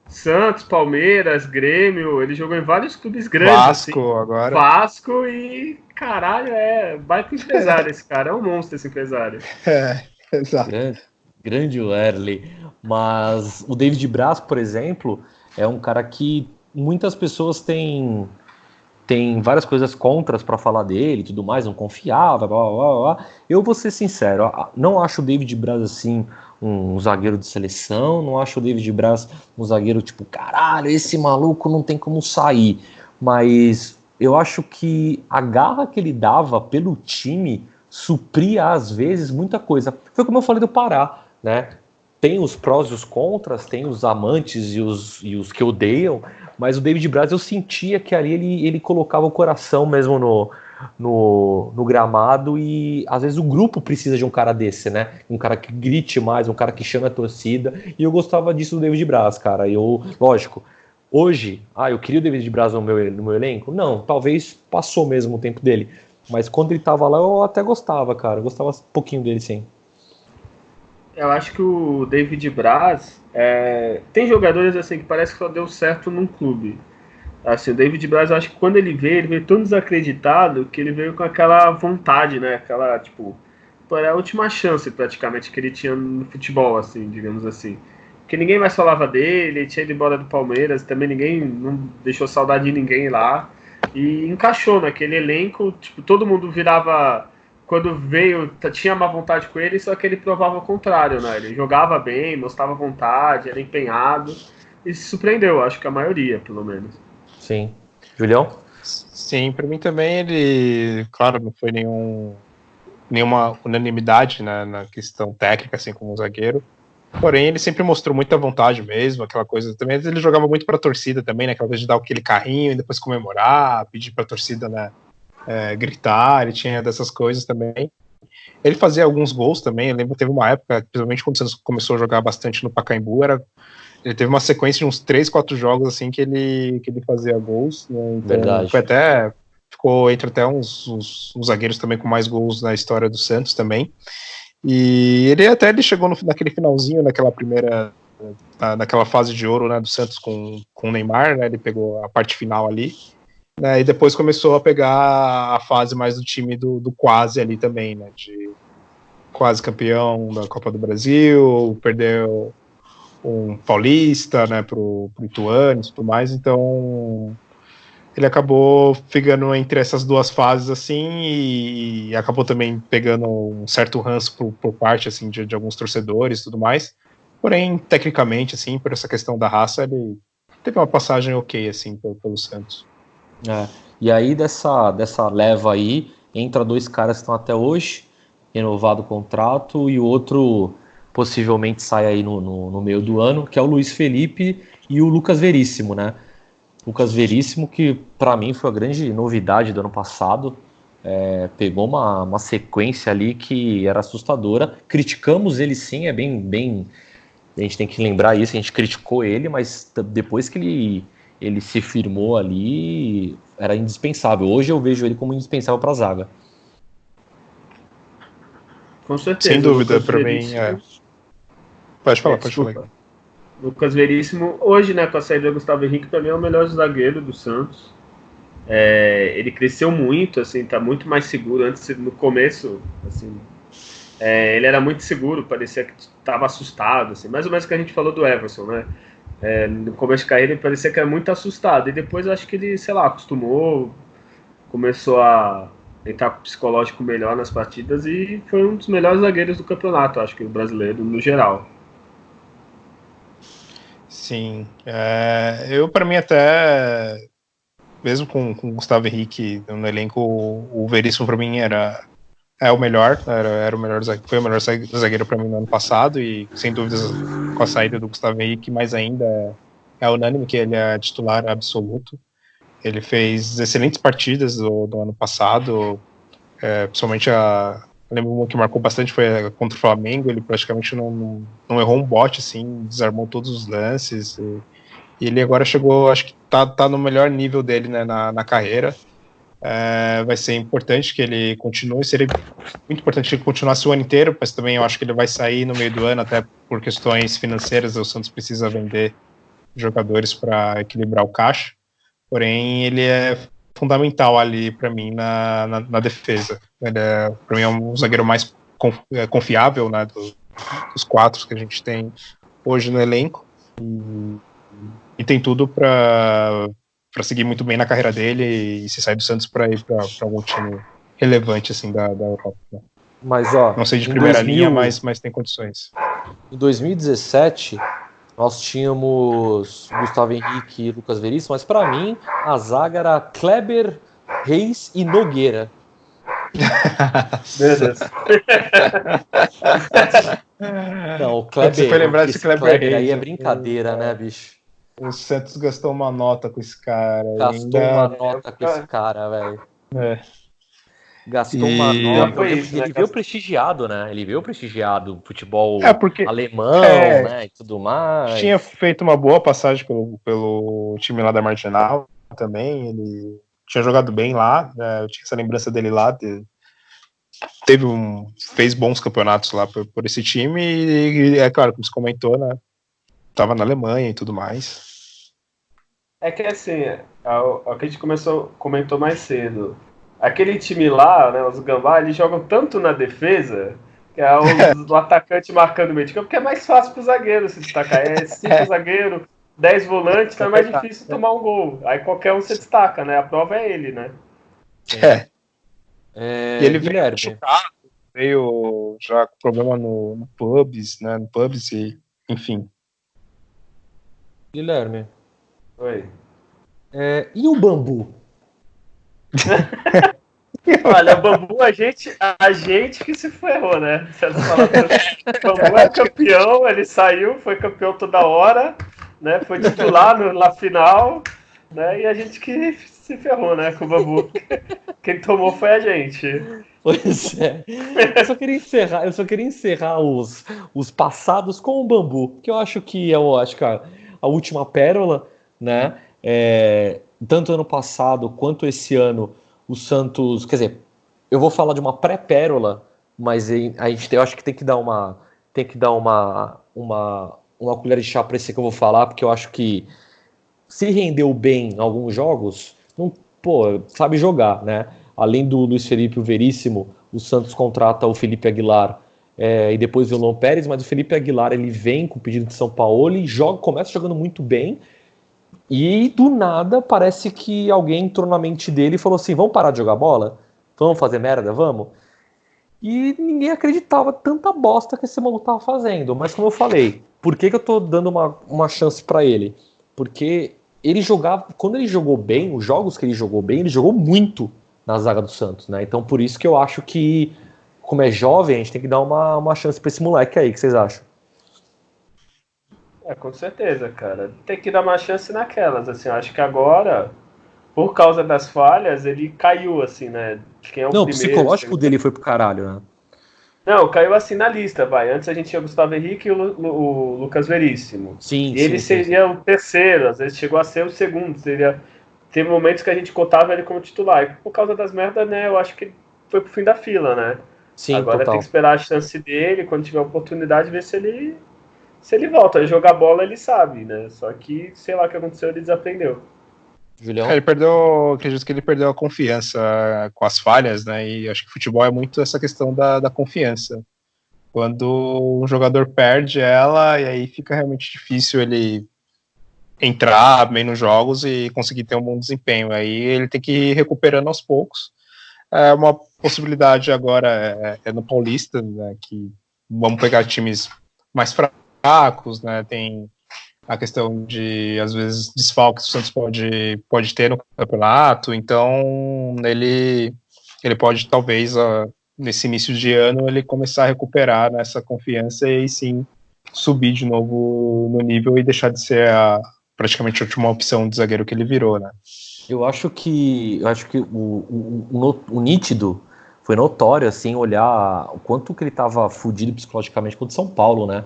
Santos, Palmeiras, Grêmio, ele jogou em vários clubes grandes. Vasco, assim. Agora. Vasco e, caralho, baita empresário esse cara. É um monstro esse empresário. Exato. Grande Wehrli. Mas o David Braz, por exemplo, é um cara que muitas pessoas têm várias coisas contras para falar dele e tudo mais, não confiava, blá, blá, blá. Eu vou ser sincero, não acho o David Braz assim um zagueiro de seleção, não acho o David Braz um zagueiro tipo, caralho, esse maluco não tem como sair, mas eu acho que a garra que ele dava pelo time supria às vezes muita coisa. Foi como eu falei do Pará, né? Tem os prós e os contras, tem os amantes e os que odeiam, mas o David Braz eu sentia que ali ele colocava o coração mesmo no gramado, e às vezes o grupo precisa de um cara desse, né? Um cara que grite mais, um cara que chame a torcida, e eu gostava disso do David Braz, cara. Lógico, hoje, eu queria o David Braz no meu elenco? Não, talvez passou mesmo o tempo dele, mas quando ele tava lá eu até gostava, cara, eu gostava um pouquinho dele, sim. Eu acho que o David Braz, tem jogadores assim que parece que só deu certo num clube. Assim, o David Braz, eu acho que quando ele veio tão desacreditado que ele veio com aquela vontade, né? Aquela, tipo, era a última chance praticamente que ele tinha no futebol, assim, digamos assim. Porque ninguém mais falava dele, ele tinha ido embora do Palmeiras, também ninguém não deixou saudade de ninguém lá. E encaixou naquele elenco, tipo, todo mundo virava. Quando veio, tinha má vontade com ele, só que ele provava o contrário, né? Ele jogava bem, mostrava vontade, era empenhado e se surpreendeu, acho que a maioria, pelo menos. Sim. Julião? Sim, para mim também ele, claro, não foi nenhuma unanimidade, né, na questão técnica, assim como zagueiro. Porém, ele sempre mostrou muita vontade mesmo, aquela coisa. Também ele jogava muito para a torcida também, né? Aquela coisa de dar aquele carrinho e depois comemorar, pedir para a torcida, né, gritar. Ele tinha dessas coisas também. Ele fazia alguns gols também. Eu lembro que teve uma época, principalmente quando o Santos começou a jogar bastante no Pacaembu, ele teve uma sequência de uns 3, 4 jogos assim que ele fazia gols. Né? Então, Verdade. Ficou entre até uns zagueiros também com mais gols na história do Santos também. E ele chegou naquele finalzinho, naquela fase de ouro, né, do Santos com o Neymar, né, ele pegou a parte final ali, né, e depois começou a pegar a fase mais do time do quase ali também, né, de quase campeão da Copa do Brasil, perdeu um paulista, né, pro Ituano e tudo mais, então ele acabou ficando entre essas duas fases, assim, e acabou também pegando um certo ranço por parte, assim, de alguns torcedores e tudo mais. Porém, tecnicamente, assim, por essa questão da raça, ele teve uma passagem ok, assim, pelo Santos. E aí, dessa leva aí, entra 2 caras que estão até hoje, renovado o contrato, e o outro possivelmente sai aí no meio do ano, que é o Luiz Felipe e o Lucas Veríssimo, né? Lucas Veríssimo, que para mim foi a grande novidade do ano passado, pegou uma sequência ali que era assustadora. Criticamos ele sim, bem, a gente tem que lembrar isso, a gente criticou ele, mas depois que ele se firmou ali, era indispensável. Hoje eu vejo ele como indispensável para a zaga. Com certeza. Sem dúvida, para mim. Pode falar. Lucas Veríssimo, hoje, né, com a saída do Gustavo Henrique, para mim é o melhor zagueiro do Santos. Ele cresceu muito, assim, tá muito mais seguro. Antes, no começo, assim, ele era muito seguro, parecia que estava assustado, assim, mais ou menos o que a gente falou do Everson, né? No começo de carreira ele parecia que era muito assustado, e depois eu acho que ele, sei lá, acostumou, começou a entrar com o psicológico melhor nas partidas e foi um dos melhores zagueiros do campeonato, acho que o brasileiro no geral. Sim, eu para mim até, mesmo com o Gustavo Henrique no elenco, o Veríssimo para mim foi o melhor zagueiro para mim no ano passado, e sem dúvidas com a saída do Gustavo Henrique, mais ainda é unânime que ele é titular absoluto. Ele fez excelentes partidas do ano passado, principalmente eu lembro uma que marcou bastante foi contra o Flamengo. Ele praticamente não errou um bote, assim, desarmou todos os lances, e ele agora chegou, acho que tá no melhor nível dele, né, na carreira. Vai ser importante que ele continue, seria muito importante que ele continuasse o ano inteiro, mas também eu acho que ele vai sair no meio do ano, até por questões financeiras. O Santos precisa vender jogadores para equilibrar o caixa, porém ele é fundamental ali para mim na defesa. Ele para mim é um zagueiro mais confiável, né, dos 4 que a gente tem hoje no elenco, e tem tudo para seguir muito bem na carreira dele e se sair do Santos para ir para algum time relevante, assim, da Europa. Né? Mas, ó, não sei de primeira linha, mas tem condições. Em 2017 nós tínhamos Gustavo Henrique e Lucas Veríssimo, mas para mim a zaga era Kleber, Reis e Nogueira. Meu Deus. Não, o Kleber, você foi lembrar desse Kleber Reis aí é brincadeira, né, bicho? O Santos gastou uma nota com esse cara. Gastou uma nota com esse cara, velho. Gastou uma nota. Isso, né? Ele veio prestigiado, né? Ele veio prestigiado futebol Porque alemão, né? E tudo mais. tinha feito uma boa passagem pelo time lá da Marginal também. Ele tinha jogado bem lá, né? Eu tinha essa lembrança dele lá. Fez bons campeonatos lá por esse time. E é claro, como você comentou, né? Tava na Alemanha e tudo mais. É que assim, o que a gente comentou mais cedo. Aquele time lá, né, os Gambá, eles jogam tanto na defesa, que é o atacante marcando o meio de campo, que é mais fácil pro zagueiro se destacar. É 5 zagueiro, 10 volantes, então é mais difícil tomar um gol. Aí qualquer um se destaca, né? A prova é ele, né? E ele veio machucado, veio já com problema no pubs, né? No pubs e, enfim. Guilherme. Oi. E o Bambu? Olha, o Bambu, a gente que se ferrou, né? O Bambu é campeão, ele saiu, foi campeão toda hora, né? Foi titular na final, né? E a gente que se ferrou, né? Com o Bambu. Quem tomou foi a gente. Pois é. Eu só queria encerrar os passados com o Bambu, que eu acho que a última pérola, né? Tanto ano passado quanto esse ano, o Santos, quer dizer, eu vou falar de uma pré-pérola, mas eu acho que tem que dar uma colher de chá para esse que eu vou falar, porque eu acho que se rendeu bem em alguns jogos, sabe jogar, né? Além do Luiz Felipe, o Veríssimo, o Santos contrata o Felipe Aguilar e depois o Lon Pérez, mas o Felipe Aguilar ele vem com o pedido de São Paulo e começa jogando muito bem. E do nada parece que alguém entrou na mente dele e falou assim: vamos parar de jogar bola? Vamos fazer merda? Vamos? E ninguém acreditava tanta bosta que esse maluco tava fazendo. Mas como eu falei, por que eu tô dando uma chance para ele? Porque ele jogava, quando ele jogou bem, os jogos que ele jogou muito na zaga do Santos, né? Então por isso que eu acho que, como é jovem, a gente tem que dar uma chance pra esse moleque aí. O que vocês acham? Com certeza, cara. Tem que dar uma chance naquelas, assim. Eu acho que agora, por causa das falhas, ele caiu, assim, né? Quem é o Não, primeiro, o psicológico dele foi pro caralho, né? Não, caiu assim na lista, vai. Antes a gente tinha o Gustavo Henrique e o Lucas Veríssimo. Sim, e ele seria o terceiro, às vezes chegou a ser o segundo. Teve momentos que a gente cotava ele como titular. E por causa das merdas, né? Eu acho que foi pro fim da fila, né? Sim, agora total. tem que esperar a chance dele, quando tiver a oportunidade, ver se ele volta. Ele jogar bola, ele sabe, né? Só que, sei lá o que aconteceu, ele desaprendeu. Julião? Acredito que ele perdeu a confiança com as falhas, né? E acho que futebol é muito essa questão da confiança. Quando um jogador perde ela, e aí fica realmente difícil ele entrar bem nos jogos e conseguir ter um bom desempenho. Aí ele tem que ir recuperando aos poucos. Uma possibilidade agora é no Paulista, né? Que vamos pegar times mais fracos, né? Tem a questão de, às vezes, desfalques que o Santos pode ter no campeonato, então ele pode, talvez, nesse início de ano, ele começar a recuperar nessa confiança e sim subir de novo no nível e deixar de ser praticamente a última opção de zagueiro que ele virou, né? Eu acho que o nítido foi notório, assim, olhar o quanto que ele estava fudido psicologicamente contra o São Paulo, né?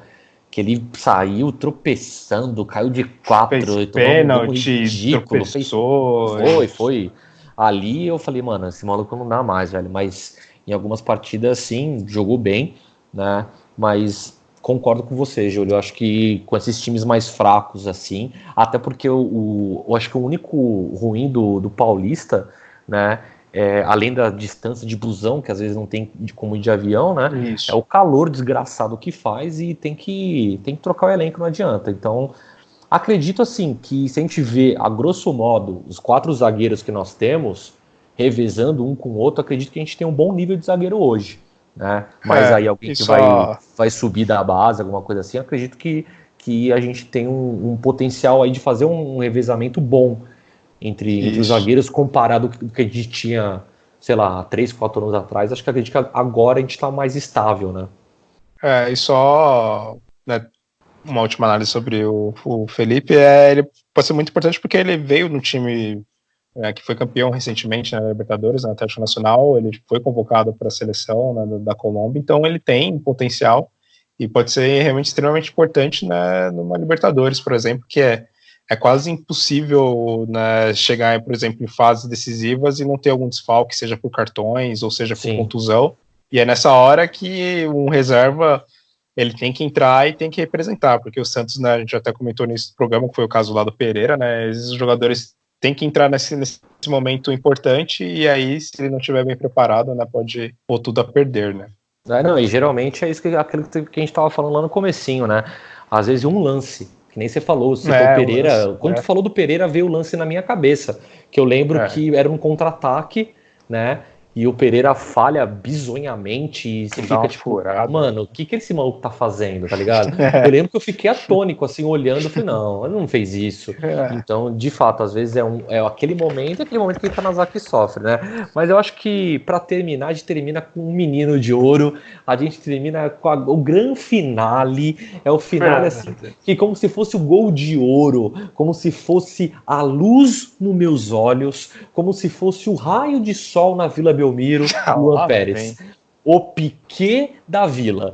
Que ele saiu tropeçando, caiu de 4, fez pênalti, ridículo, tropeçou. Foi. Ali eu falei, mano, esse maluco não dá mais, velho. Mas em algumas partidas, sim, jogou bem, né? Mas concordo com você, Júlio. Eu acho que com esses times mais fracos, assim, até porque eu acho que o único ruim do Paulista, né? Além da distância de busão, que às vezes não tem como ir de avião, né? Isso. É o calor desgraçado que faz e tem que trocar o elenco, não adianta. Então, acredito assim que se a gente vê, a grosso modo, os 4 zagueiros que nós temos, revezando um com o outro, acredito que a gente tem um bom nível de zagueiro hoje, né? Mas aí alguém que vai subir da base, alguma coisa assim, acredito que a gente tem um potencial aí de fazer um revezamento bom entre os zagueiros comparado com o que a gente tinha, sei lá, 3, 4 anos atrás. Acho que acredito que agora a gente está mais estável, né? E só, né, uma última análise sobre o Felipe, ele pode ser muito importante porque ele veio no time que foi campeão recentemente na Libertadores, na Atlético Nacional, ele foi convocado para a seleção, né, da Colômbia, então ele tem potencial e pode ser realmente extremamente importante, né, numa Libertadores, por exemplo, que é quase impossível, né, chegar, por exemplo, em fases decisivas e não ter algum desfalque, seja por cartões ou seja por contusão, e é nessa hora que um reserva ele tem que entrar e tem que representar, porque o Santos, né, a gente até comentou nesse programa, que foi o caso lá do Pereira, né, esses jogadores têm que entrar nesse momento importante, e aí, se ele não estiver bem preparado, né, pode pôr tudo a perder, né. Não, e geralmente é isso aquilo que a gente estava falando lá no comecinho, né? Às vezes um lance, que nem você falou, o Pereira. Quando tu falou do Pereira, veio o lance na minha cabeça, que eu lembro que era um contra-ataque, né? E o Pereira falha bizonhamente e você fica tipo, mano, o que esse maluco tá fazendo, tá ligado? Eu lembro que eu fiquei atônico, assim, olhando, falei, não, ele não fez isso. Então, de fato, às vezes é aquele momento que o Itanazaki sofre, né? Mas eu acho que, pra terminar, a gente termina com um menino de ouro, a gente termina com o grande finale, é o finale, assim, que como se fosse o gol de ouro, como se fosse a luz nos meus olhos, como se fosse o raio de sol na Vila Belmiro, Luan Pérez, o Piquet da Vila,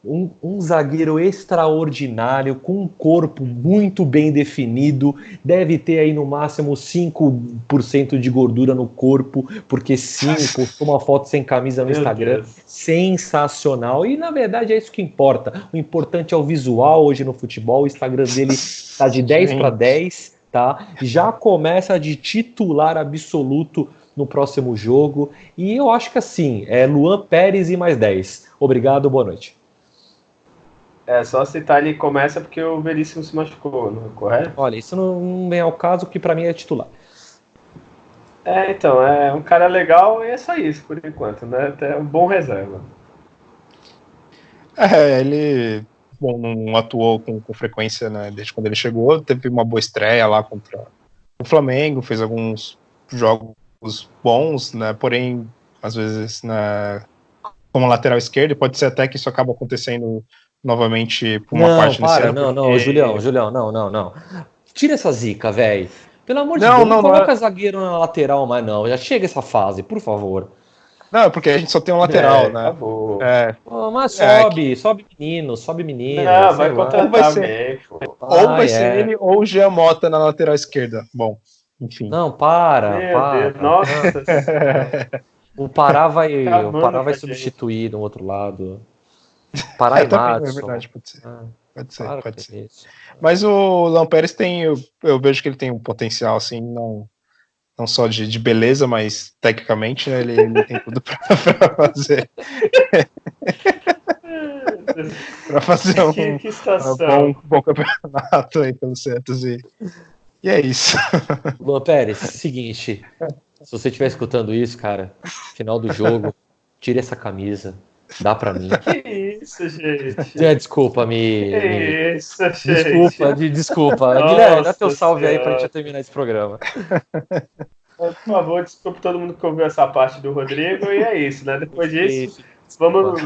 um zagueiro extraordinário, com um corpo muito bem definido, deve ter aí no máximo 5% de gordura no corpo, porque sim, postou uma foto sem camisa no Instagram, sensacional, e na verdade é isso que importa, o importante é o visual hoje no futebol, o Instagram dele tá de 10 para 10, tá? Já começa de titular absoluto no próximo jogo, e eu acho que assim, Luan Pérez e mais 10. Obrigado, boa noite. Só citar ele começa porque o Veríssimo se machucou, não é correto? Olha, isso não vem ao caso, que para mim é titular. Então, é um cara legal e é só isso por enquanto, né? Até um bom reserva. Ele não atuou com frequência, né, desde quando ele chegou, teve uma boa estreia lá contra o Flamengo, fez alguns jogos bons, né, porém, às vezes, como lateral esquerdo, pode ser até que isso acaba acontecendo novamente por uma parte nesse ano. Não, Julião, não. Tira essa zica, velho. Pelo amor de Deus, não coloca zagueiro na lateral, mas não, já chega essa fase, por favor. Não, é porque a gente só tem um lateral, né? Acabou. Mas sobe menino. Não, vai contratar mesmo. Ou vai ser ele ou o Jean Mota na lateral esquerda. Bom, enfim. Não, para. Deus, nossa. O Pará vai substituir no outro lado. Pará e Madison. É verdade, pode ser. Mas o Luan Pérez eu vejo que ele tem um potencial, assim, não só de beleza, mas tecnicamente, né, ele tem tudo para fazer. Para fazer um bom campeonato aí pelo Santos. E é isso. Luan Pérez, seguinte, se você estiver escutando isso, cara, final do jogo, tire essa camisa, dá pra mim. Que isso, gente? Desculpa, isso, gente? Desculpa. Guilherme, dá teu salve aí pra gente terminar esse programa. Por favor, desculpa todo mundo que ouviu essa parte do Rodrigo, e é isso, né? Depois disso, vamos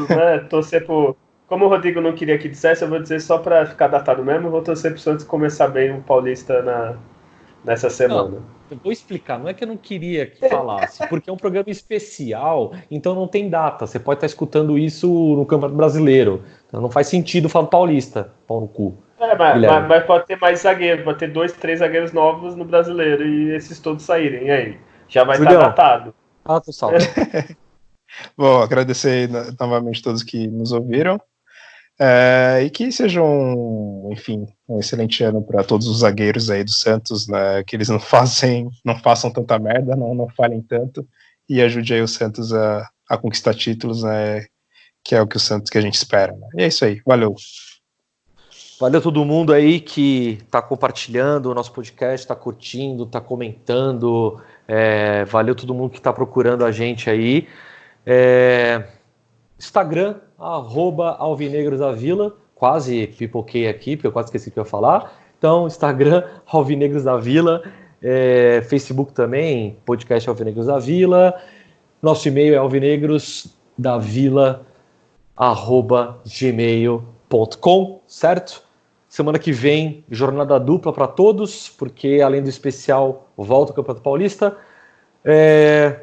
torcer por... Como o Rodrigo não queria que dissesse, eu vou dizer só pra ficar datado mesmo, eu vou torcer pro Santos começar bem o Paulista nessa semana. Não, eu vou explicar, não é que eu não queria que falasse, porque é um programa especial, então não tem data, você pode estar escutando isso no Campeonato Brasileiro, então não faz sentido falar Paulista, pau no cu. Mas pode ter mais zagueiro, pode ter 2, 3 zagueiros novos no Brasileiro e esses todos saírem, e aí? Já vai estar datado. Tu salve. Bom, agradecer novamente a todos que nos ouviram. E que seja um excelente ano para todos os zagueiros aí do Santos, né, que eles não façam tanta merda, não falhem tanto, e ajude aí o Santos a conquistar títulos, né, que é o que a gente espera. Né? E é isso aí, valeu. Valeu todo mundo aí que está compartilhando o nosso podcast, está curtindo, está comentando, valeu todo mundo que está procurando a gente aí. Instagram, @alvinegrosdavila, quase pipoquei aqui, porque eu quase esqueci o que eu ia falar. Então, Instagram, Alvinegros da Vila, Facebook também, podcast Alvinegros da Vila. Nosso e-mail é alvinegrosdavila@gmail.com, certo? Semana que vem, jornada dupla para todos, porque além do especial, volta o Campeonato Paulista.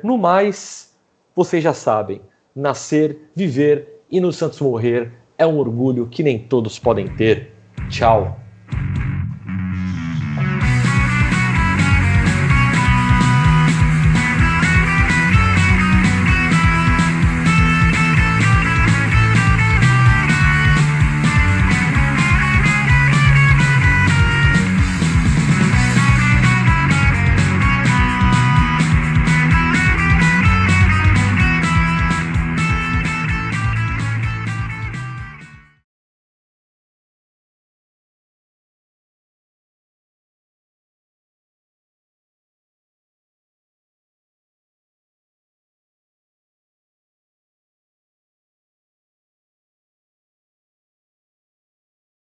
No mais, vocês já sabem, nascer, viver e no Santos morrer é um orgulho que nem todos podem ter. Tchau.